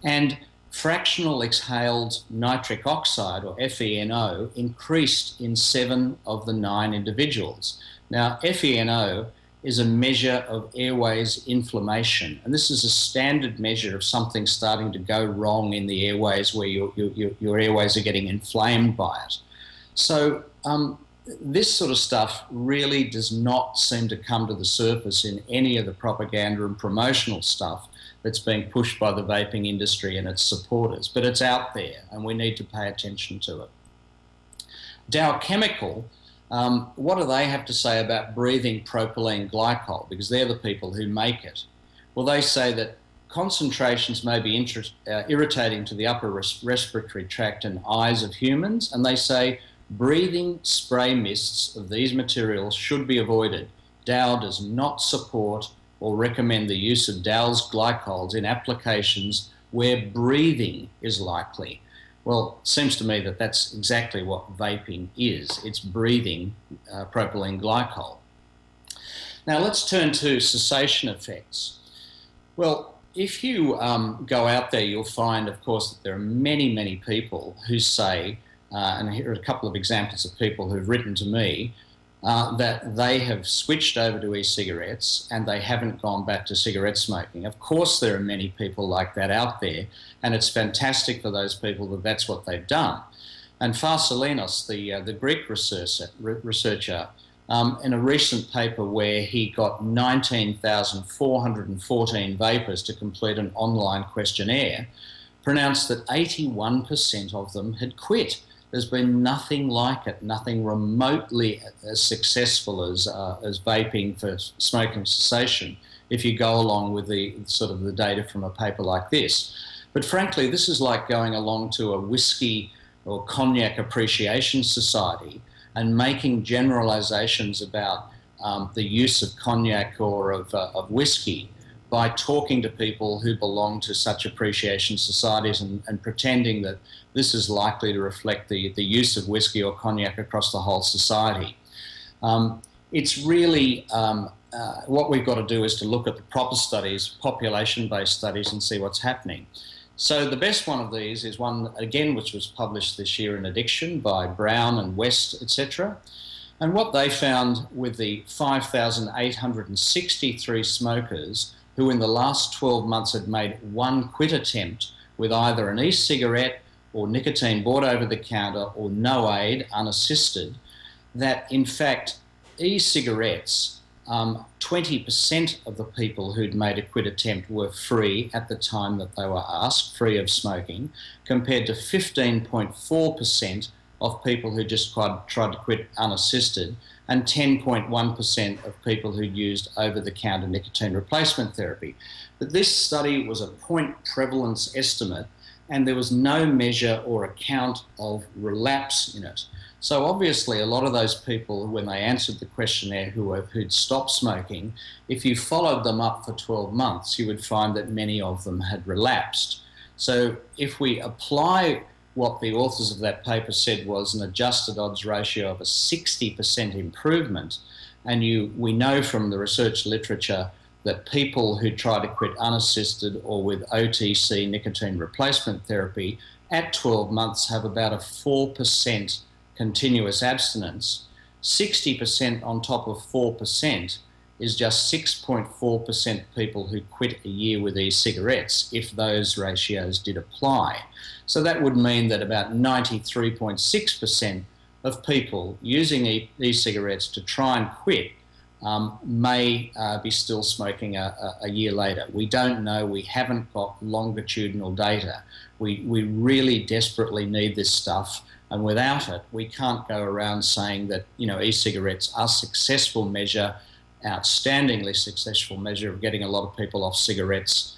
and fractional exhaled nitric oxide, or FeNO, increased in 7 of the 9 individuals. Now, FeNO is a measure of airways inflammation, and this is a standard measure of something starting to go wrong in the airways where your airways are getting inflamed by it. So this sort of stuff really does not seem to come to the surface in any of the propaganda and promotional stuff that's being pushed by the vaping industry and its supporters, but it's out there and we need to pay attention to it. Dow Chemical, what do they have to say about breathing propylene glycol? Because they're the people who make it. Well, they say that concentrations may be irritating to the upper respiratory tract and eyes of humans, and they say breathing spray mists of these materials should be avoided. Dow does not support or recommend the use of Dow's glycols in applications where breathing is likely. Well, it seems to me that that's exactly what vaping is. It's breathing propylene glycol. Now let's turn to cessation effects. Well, if you go out there, you'll find, of course, that there are many, many people who say, and here are a couple of examples of people who've written to me, that they have switched over to e-cigarettes and they haven't gone back to cigarette smoking. Of course there are many people like that out there, and it's fantastic for those people that that's what they've done. And Farsalinos, the Greek researcher, in a recent paper where he got 19,414 vapors to complete an online questionnaire, pronounced that 81% of them had quit. There's been nothing like it, nothing remotely as successful as vaping for smoking cessation, if you go along with the sort of the data from a paper like this. But frankly, this is like going along to a whiskey or cognac appreciation society and making generalizations about the use of cognac or of whiskey by talking to people who belong to such appreciation societies and pretending that this is likely to reflect the use of whiskey or cognac across the whole society. It's really, what we've got to do is to look at the proper studies, population-based studies, and see what's happening. So the best one of these is one, again, which was published this year in Addiction by Brown and West, etc. And what they found with the 5,863 smokers who in the last 12 months had made one quit attempt with either an e-cigarette or nicotine bought over the counter or no aid, unassisted, that in fact e-cigarettes, 20% of the people who'd made a quit attempt were free at the time that they were asked, free of smoking, compared to 15.4% of people who just tried to quit unassisted, and 10.1% of people who used over-the-counter nicotine replacement therapy. But this study was a point prevalence estimate, and there was no measure or account of relapse in it. So obviously a lot of those people, when they answered the questionnaire who'd stopped smoking, if you followed them up for 12 months, you would find that many of them had relapsed. So if we apply what the authors of that paper said was an adjusted odds ratio of a 60% improvement, and we know from the research literature that people who try to quit unassisted or with OTC nicotine replacement therapy at 12 months have about a 4% continuous abstinence. 60% on top of 4% is just 6.4% people who quit a year with e-cigarettes if those ratios did apply. So that would mean that about 93.6% of people using e-cigarettes to try and quit may be still smoking a year later. We don't know. We haven't got longitudinal data. We really desperately need this stuff, and without it, we can't go around saying that e-cigarettes are a successful measure, outstandingly successful measure of getting a lot of people off cigarettes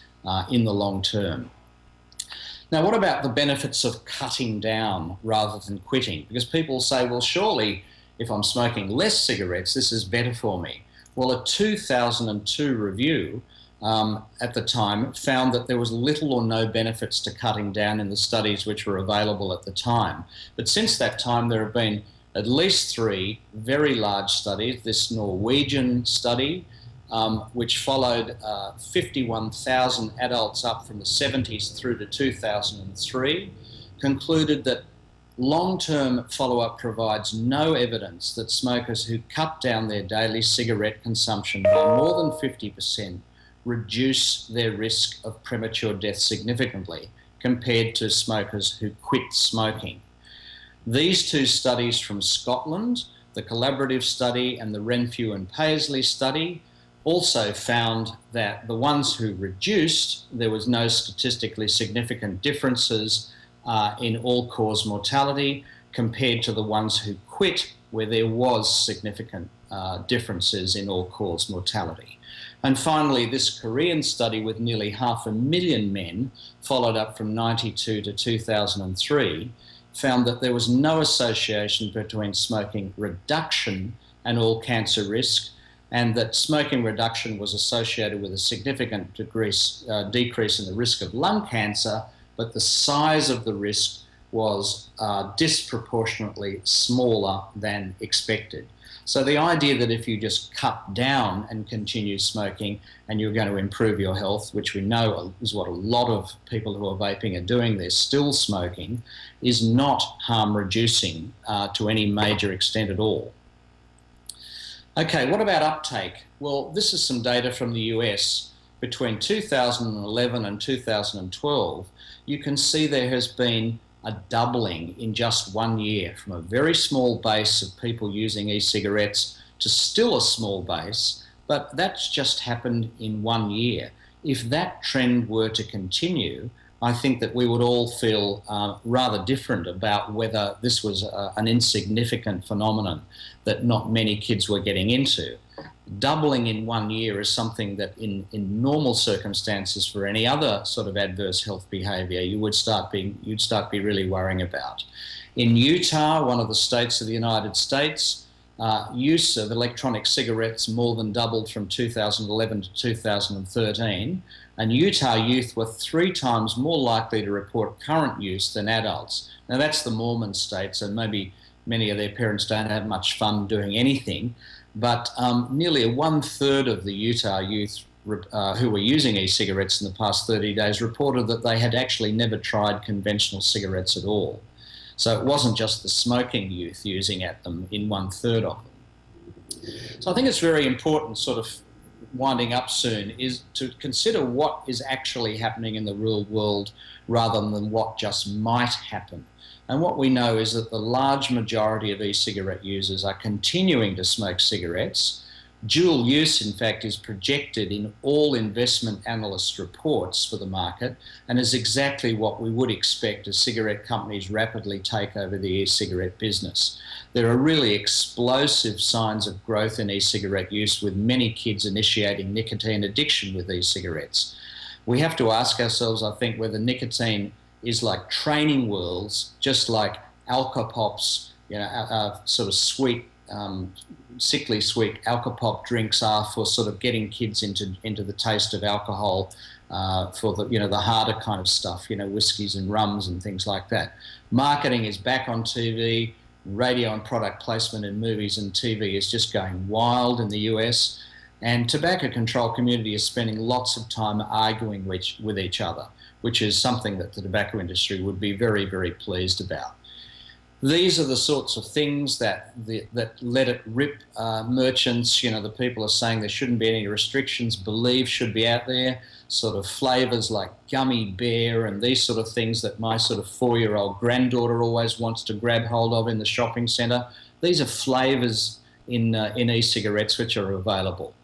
in the long term. Now, what about the benefits of cutting down rather than quitting? Because people say, well, surely if I'm smoking less cigarettes, this is better for me. Well, a 2002 review at the time found that there was little or no benefits to cutting down in the studies which were available at the time. But since that time, there have been at least 3 very large studies. This Norwegian study, which followed 51,000 adults up from the 70s through to 2003, concluded that long-term follow-up provides no evidence that smokers who cut down their daily cigarette consumption by more than 50% reduce their risk of premature death significantly compared to smokers who quit smoking. These 2 studies from Scotland, the collaborative study and the Renfrew and Paisley study, also found that the ones who reduced, there was no statistically significant differences in all-cause mortality compared to the ones who quit, where there was significant differences in all-cause mortality. And finally, this Korean study with nearly 500,000 men, followed up from 92 to 2003, found that there was no association between smoking reduction and all cancer risk, and that smoking reduction was associated with a significant decrease in the risk of lung cancer, but the size of the risk was disproportionately smaller than expected. So the idea that if you just cut down and continue smoking and you're going to improve your health, which we know is what a lot of people who are vaping are doing, they're still smoking, is not harm reducing to any major extent at all. Okay, what about uptake? Well, this is some data from the US. Between 2011 and 2012, you can see there has been a doubling in just 1 year, from a very small base of people using e-cigarettes to still a small base, but that's just happened in 1 year. If that trend were to continue, I think that we would all feel rather different about whether this was an insignificant phenomenon that not many kids were getting into. Doubling in 1 year is something that in normal circumstances for any other sort of adverse health behaviour you'd start be really worrying about. In Utah, one of the states of the United States, use of electronic cigarettes more than doubled from 2011 to 2013, and Utah youth were 3 times more likely to report current use than adults. Now that's the Mormon state, so maybe many of their parents don't have much fun doing anything, but nearly 1/3 of the Utah youth who were using e-cigarettes in the past 30 days reported that they had actually never tried conventional cigarettes at all. So it wasn't just the smoking youth using at them in 1/3 of them. So I think it's very important, sort of winding up soon, is to consider what is actually happening in the real world rather than what just might happen. And what we know is that the large majority of e-cigarette users are continuing to smoke cigarettes. Dual use, in fact, is projected in all investment analyst reports for the market and is exactly what we would expect as cigarette companies rapidly take over the e-cigarette business. There are really explosive signs of growth in e-cigarette use, with many kids initiating nicotine addiction with e-cigarettes. We have to ask ourselves, I think, whether nicotine is like training wheels, just like Alka-Pops, sort of sweet, sickly sweet Alka-Pop drinks are for sort of getting kids into the taste of alcohol for the harder kind of stuff, whiskies and rums and things like that. Marketing is back on TV. Radio and product placement in movies and TV is just going wild in the US. And tobacco control community is spending lots of time arguing with each other, which is something that the tobacco industry would be very, very pleased about. These are the sorts of things that let it rip merchants, the people are saying there shouldn't be any restrictions, believe should be out there, sort of flavours like gummy bear and these sort of things that my sort of 4-year-old granddaughter always wants to grab hold of in the shopping centre. These are flavours in e-cigarettes which are available.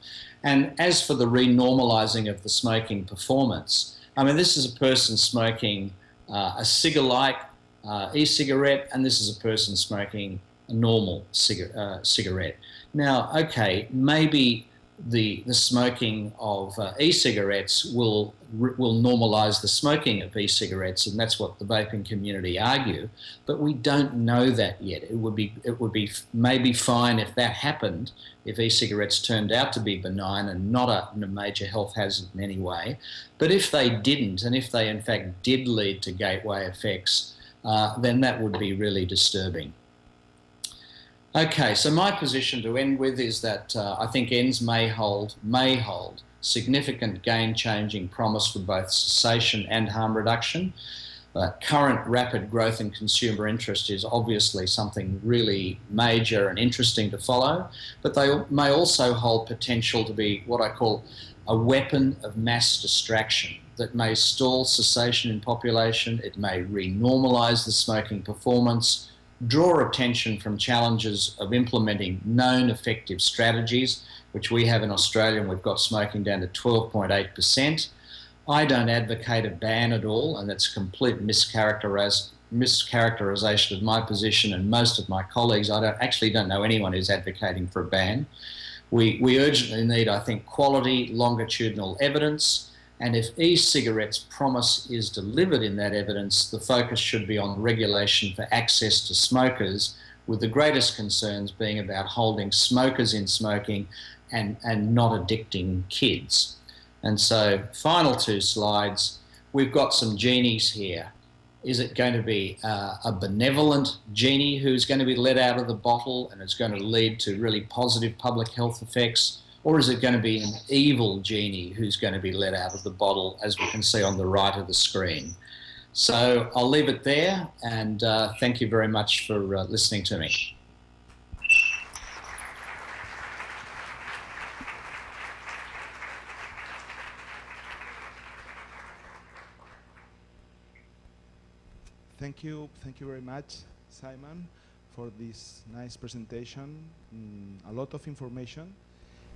And as for the renormalising of the smoking performance, I mean, this is a person smoking a cigar-like e-cigarette, and this is a person smoking a normal cigarette. Now, okay, maybe the smoking of e-cigarettes will normalise the smoking of e-cigarettes, and that's what the vaping community argue. But we don't know that yet. It would be maybe fine if that happened, if e-cigarettes turned out to be benign and not a major health hazard in any way. But if they didn't, and if they in fact did lead to gateway effects, then that would be really disturbing. Okay, so my position to end with is that I think ENDS may hold significant game-changing promise for both cessation and harm reduction. Current rapid growth in consumer interest is obviously something really major and interesting to follow, but they may also hold potential to be what I call a weapon of mass distraction that may stall cessation in population, it may renormalise the smoking performance, draw attention from challenges of implementing known effective strategies, which we have in Australia, and we've got smoking down to 12.8%. I don't advocate a ban at all, and that's a complete mischaracterisation of my position and most of my colleagues. I actually don't know anyone who's advocating for a ban. We urgently need, I think, quality longitudinal evidence, and if e-cigarettes promise is delivered in that evidence, the focus should be on regulation for access to smokers, with the greatest concerns being about holding smokers in smoking and not addicting kids. And so, final two slides, we've got some genies here. Is it going to be a benevolent genie who's going to be let out of the bottle and it's going to lead to really positive public health effects? Or is it going to be an evil genie who's going to be let out of the bottle, as we can see on the right of the screen? So I'll leave it there, and thank you very much for listening to me. Thank you very much, Simon, for this nice presentation. A lot of information.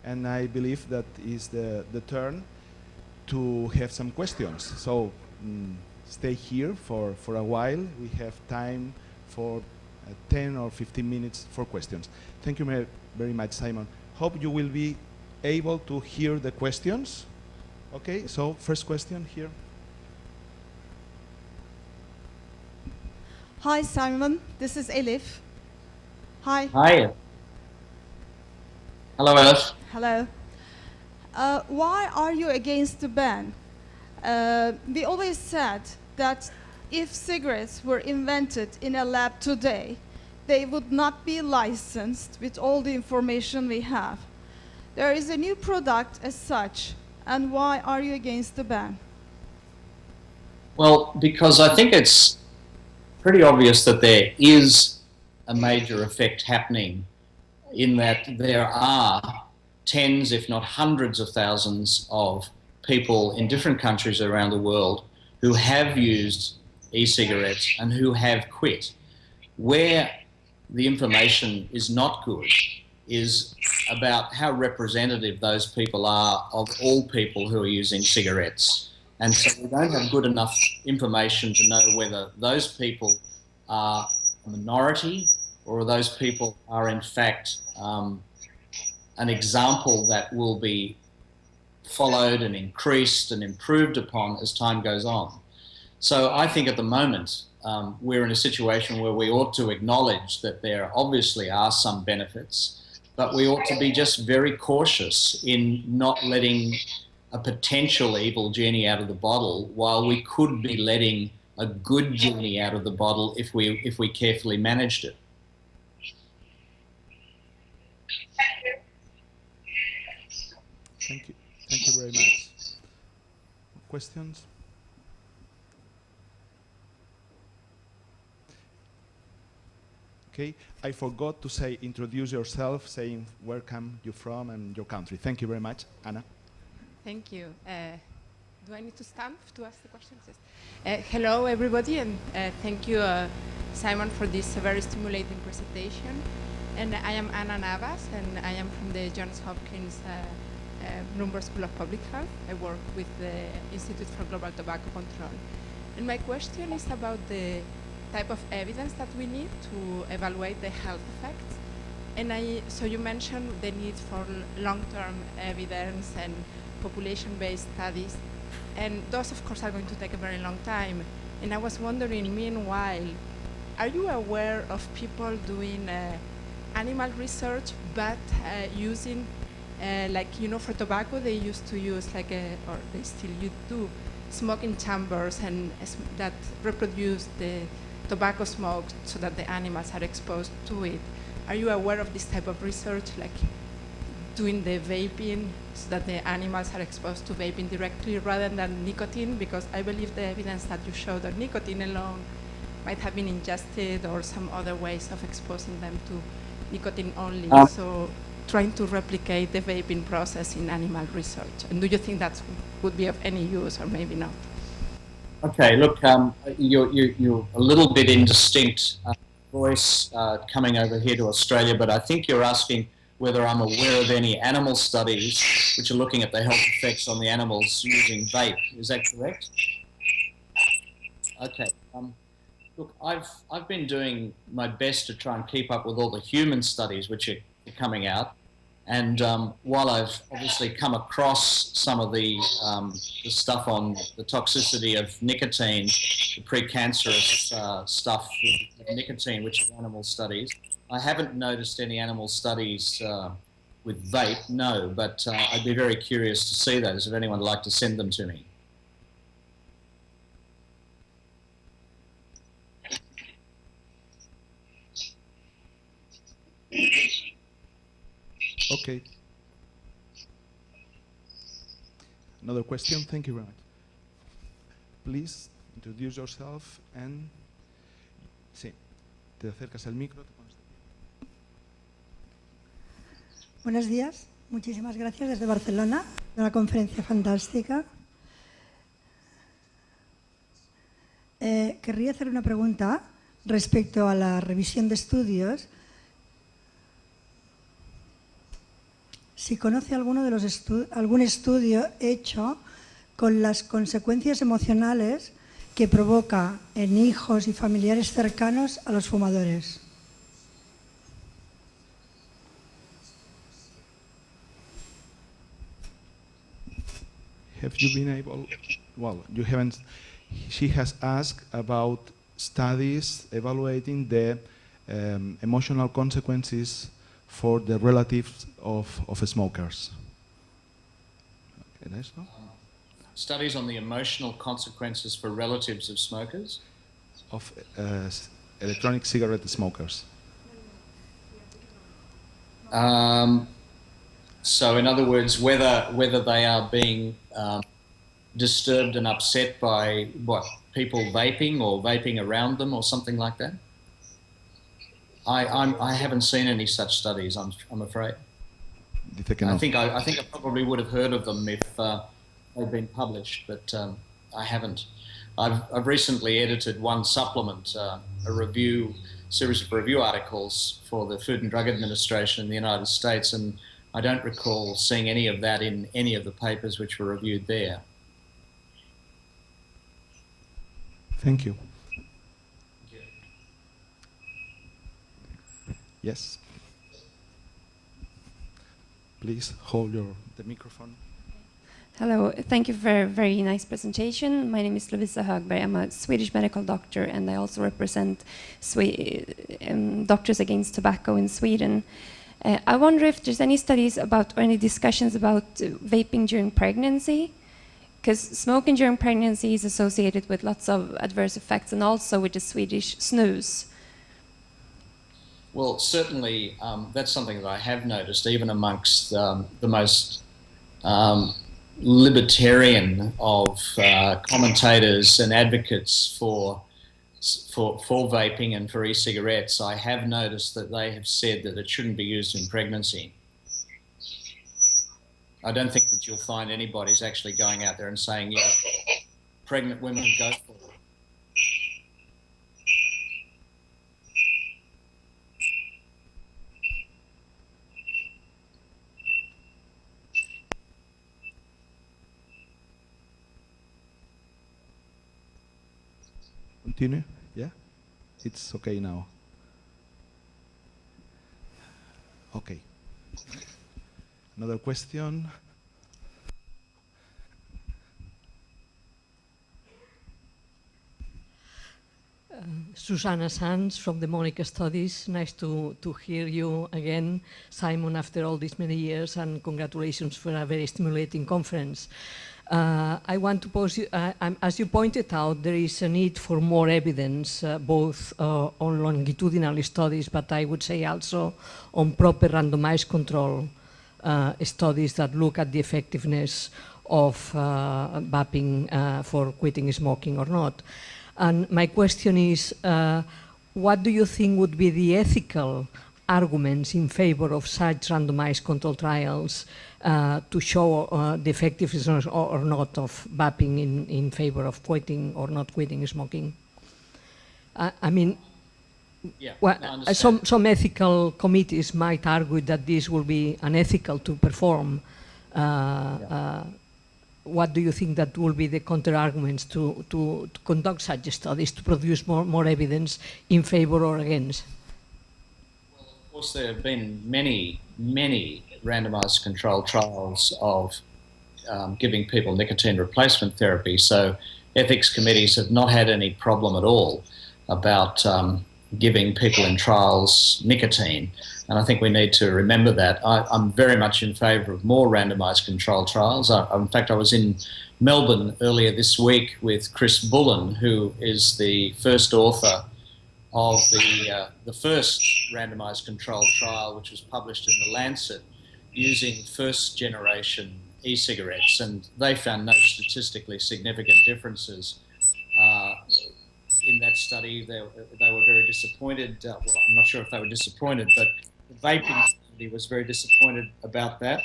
And I believe that is the turn to have some questions. So stay here for a while. We have time for 10 or 15 minutes for questions. Thank you very much, Simon. Hope you will be able to hear the questions. Okay, so first question here. Hi, Simon. This is Elif. Hi. Hi. Hello, Elif. Hello. Why are you against the ban? We always said that if cigarettes were invented in a lab today, they would not be licensed with all the information we have. There is a new product as such, and why are you against the ban? Well, because I think it's pretty obvious that there is a major effect happening, in that there are tens, if not hundreds of thousands of people in different countries around the world who have used e-cigarettes and who have quit. Where the information is not good is about how representative those people are of all people who are using cigarettes. And so we don't have good enough information to know whether those people are a minority or those people are in fact an example that will be followed and increased and improved upon as time goes on. So I think at the moment we're in a situation where we ought to acknowledge that there obviously are some benefits, but we ought to be just very cautious in not letting a potential evil genie out of the bottle, while we could be letting a good genie out of the bottle if we carefully managed it. Thank you. Thank you very much. Questions? Okay, I forgot to say, introduce yourself, saying where come you from and your country. Thank you very much. Anna? Thank you. Do I need to stand to ask the questions? Yes. Hello, everybody, and thank you, Simon, for this very stimulating presentation. And I am Ana Navas, and I am from the Johns Hopkins Bloomberg School of Public Health. I work with the Institute for Global Tobacco Control. And my question is about the type of evidence that we need to evaluate the health effects. So you mentioned the need for long-term evidence and population-based studies, and those, of course, are going to take a very long time. And I was wondering, meanwhile, are you aware of people doing animal research, but using, like, you know, for tobacco, they used to use or they still do, smoking chambers and that reproduce the tobacco smoke so that the animals are exposed to it. Are you aware of this type of research, like doing the vaping so that the animals are exposed to vaping directly rather than nicotine? Because I believe the evidence that you showed that nicotine alone might have been ingested or some other ways of exposing them to nicotine only. So trying to replicate the vaping process in animal research. And do you think that would be of any use or maybe not? Okay, look, you're a little bit indistinct voice coming over here to Australia, but I think you're asking whether I'm aware of any animal studies which are looking at the health effects on the animals using vape. Is that correct? Okay. Look, I've been doing my best to try and keep up with all the human studies which are coming out. And while I've obviously come across some of the stuff on the toxicity of nicotine, the precancerous stuff with nicotine, which is animal studies, I haven't noticed any animal studies with vape, no, but I'd be very curious to see those if anyone would like to send them to me. Okay. Another question? Thank you very much. Please introduce yourself and... Sí, te acercas al micro. Te pones... Buenos días, muchísimas gracias desde Barcelona, de una conferencia fantástica. Querría hacer una pregunta respecto a la revisión de estudios. Si conoce alguno de algún estudio hecho con las consecuencias emocionales que provoca en hijos y familiares cercanos a los fumadores. Have you been able, well, you haven't, she has asked about studies evaluating the emotional consequences for the relatives of smokers. Okay, Studies on the emotional consequences for relatives of smokers? Of electronic cigarette smokers. So in other words, whether they are being disturbed and upset by what, people vaping or vaping around them or something like that? I haven't seen any such studies, I'm afraid. Dice que no. I think I probably would have heard of them if they'd been published, but I haven't. I've recently edited one supplement, a series of review articles for the Food and Drug Administration in the United States, and I don't recall seeing any of that in any of the papers which were reviewed there. Thank you. Yes. Please hold the microphone. Hello, thank you for a very nice presentation. My name is Lovisa Högberg. I'm a Swedish medical doctor, and I also represent Doctors Against Tobacco in Sweden. I wonder if there's any studies about or any discussions about vaping during pregnancy, because smoking during pregnancy is associated with lots of adverse effects, and also with the Swedish snus. Well, certainly that's something that I have noticed, even amongst the most libertarian of commentators and advocates for vaping and for e-cigarettes. I have noticed that they have said that it shouldn't be used in pregnancy. I don't think that you'll find anybody's actually going out there and saying, yeah, pregnant women go for it. Continue? Yeah? It's okay now. Okay. Another question? Susanna Sands from the Monica Studies. Nice to hear you again, Simon, after all these many years, and congratulations for a very stimulating conference. I want to pose you, as you pointed out, there is a need for more evidence, both on longitudinal studies, but I would say also on proper randomized control studies that look at the effectiveness of vaping for quitting smoking or not. And my question is, what do you think would be the ethical arguments in favor of such randomized control trials to show the effectiveness or not of vaping in favor of quitting or not quitting smoking? I mean, Yeah, well, I understand. some ethical committees might argue that this will be unethical to perform. What do you think that will be the counter-arguments to conduct such studies, to produce more evidence in favor or against? Well, of course, there have been many randomized controlled trials of giving people nicotine replacement therapy, so ethics committees have not had any problem at all about giving people in trials nicotine. And I think we need to remember that. I'm very much in favour of more randomised controlled trials. In fact, I was in Melbourne earlier this week with Chris Bullen, who is the first author of the first randomised controlled trial, which was published in The Lancet, using first-generation e-cigarettes. And they found no statistically significant differences. In that study, they were very disappointed. Well, I'm not sure if they were disappointed, but the vaping community was very disappointed about that.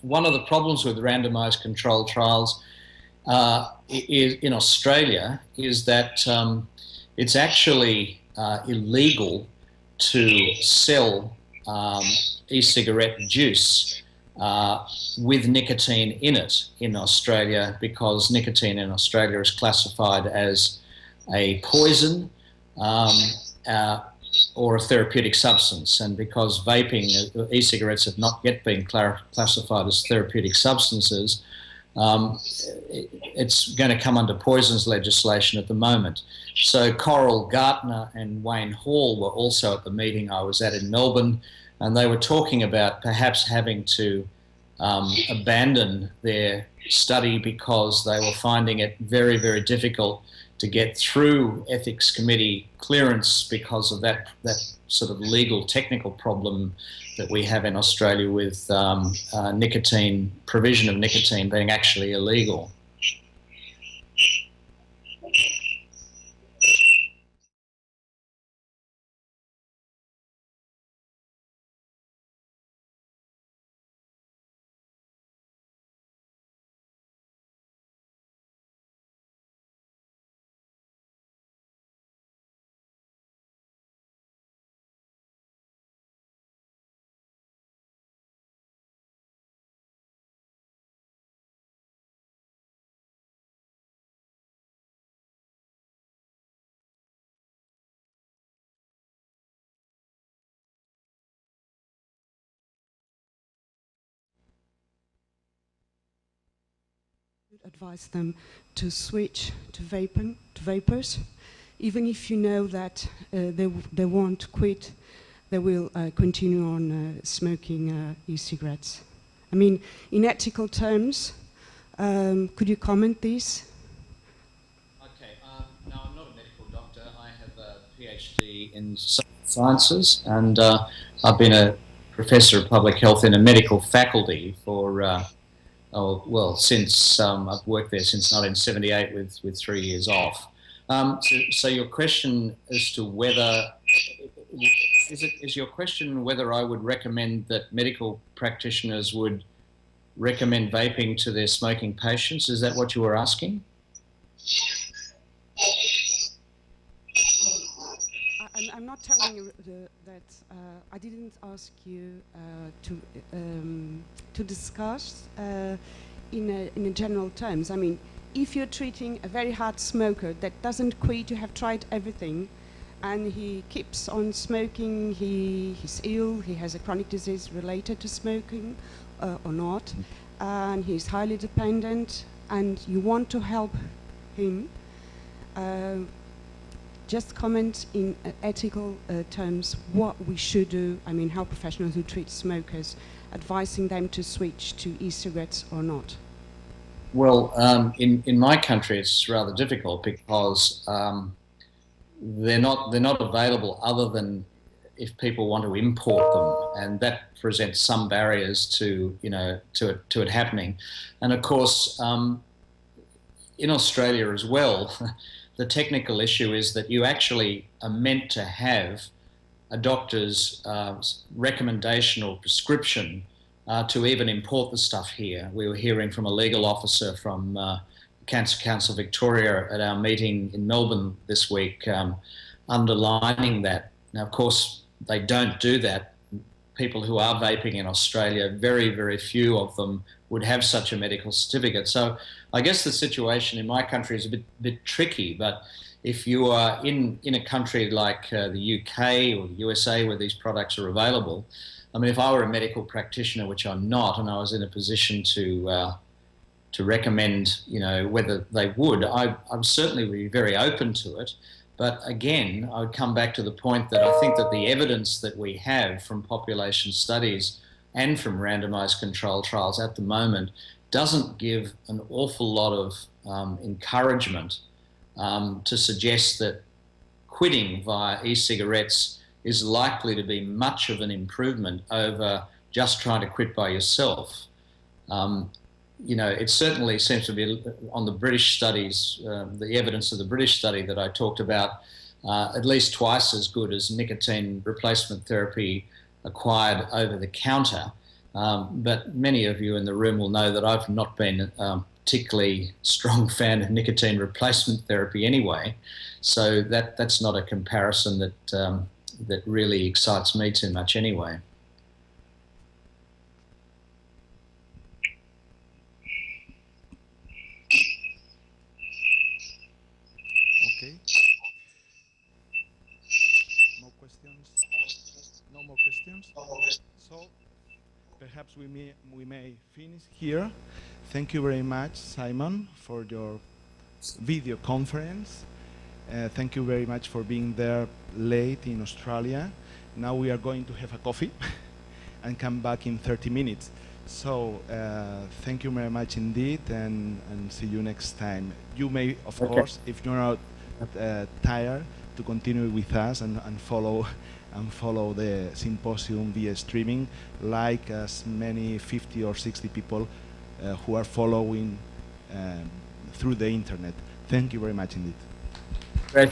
One of the problems with randomized controlled trials in Australia is that it's actually illegal to sell e-cigarette juice with nicotine in it in Australia, because nicotine in Australia is classified as a poison or a therapeutic substance, and because vaping, e-cigarettes have not yet been classified as therapeutic substances, it's going to come under poisons legislation at the moment. So Coral Gartner and Wayne Hall were also at the meeting I was at in Melbourne, and they were talking about perhaps having to abandon their study because they were finding it very, very difficult to get through ethics committee clearance because of that sort of legal technical problem that we have in Australia with nicotine, provision of nicotine being actually illegal. Advise them to switch to vapors, even if you know that they won't quit, they will continue on smoking e-cigarettes. I mean, in ethical terms, could you comment this? Okay, now I'm not a medical doctor. I have a PhD in sciences, and I've been a professor of public health in a medical faculty for since I've worked there since 1978 with 3 years off. So your question as to whether is your question whether I would recommend that medical practitioners would recommend vaping to their smoking patients? Is that what you were asking? I'm not telling you that I didn't ask you to discuss in general terms. I mean, if you're treating a very hard smoker that doesn't quit, you have tried everything, and he keeps on smoking. He's ill, he has a chronic disease related to smoking or not, and he's highly dependent, and you want to help him. Just comment in ethical terms what we should do. I mean, how professionals who treat smokers, advising them to switch to e-cigarettes or not. Well, in my country, it's rather difficult because they're not available other than if people want to import them, and that presents some barriers to to it happening. And of course, in Australia as well, the technical issue is that you actually are meant to have a doctor's recommendation or prescription to even import the stuff here. We were hearing from a legal officer from Cancer Council Victoria at our meeting in Melbourne this week, underlining that. Now, of course, they don't do that. People who are vaping in Australia, very, very few of them would have such a medical certificate. So I guess the situation in my country is a bit tricky, but if you are in a country like the UK or the USA where these products are available, I mean, if I were a medical practitioner, which I'm not, and I was in a position to recommend, whether they would, I would certainly be very open to it. But again, I would come back to the point that I think that the evidence that we have from population studies and from randomized control trials at the moment doesn't give an awful lot of encouragement to suggest that quitting via e-cigarettes is likely to be much of an improvement over just trying to quit by yourself. It certainly seems to be on the British studies, the evidence of the British study that I talked about, at least twice as good as nicotine replacement therapy acquired over the counter. But many of you in the room will know that I've not been a particularly strong fan of nicotine replacement therapy anyway. So that's not a comparison that really excites me too much anyway. Okay. No questions? No more questions? So perhaps we may finish here. Thank you very much, Simon, for your video conference. Thank you very much for being there late in Australia. Now we are going to have a coffee and come back in 30 minutes. So thank you very much indeed, and see you next time. You may, of course, if you're not tired, to continue with us and follow the symposium via streaming, like as many 50 or 60 people who are following through the internet. Thank you very much indeed. Great.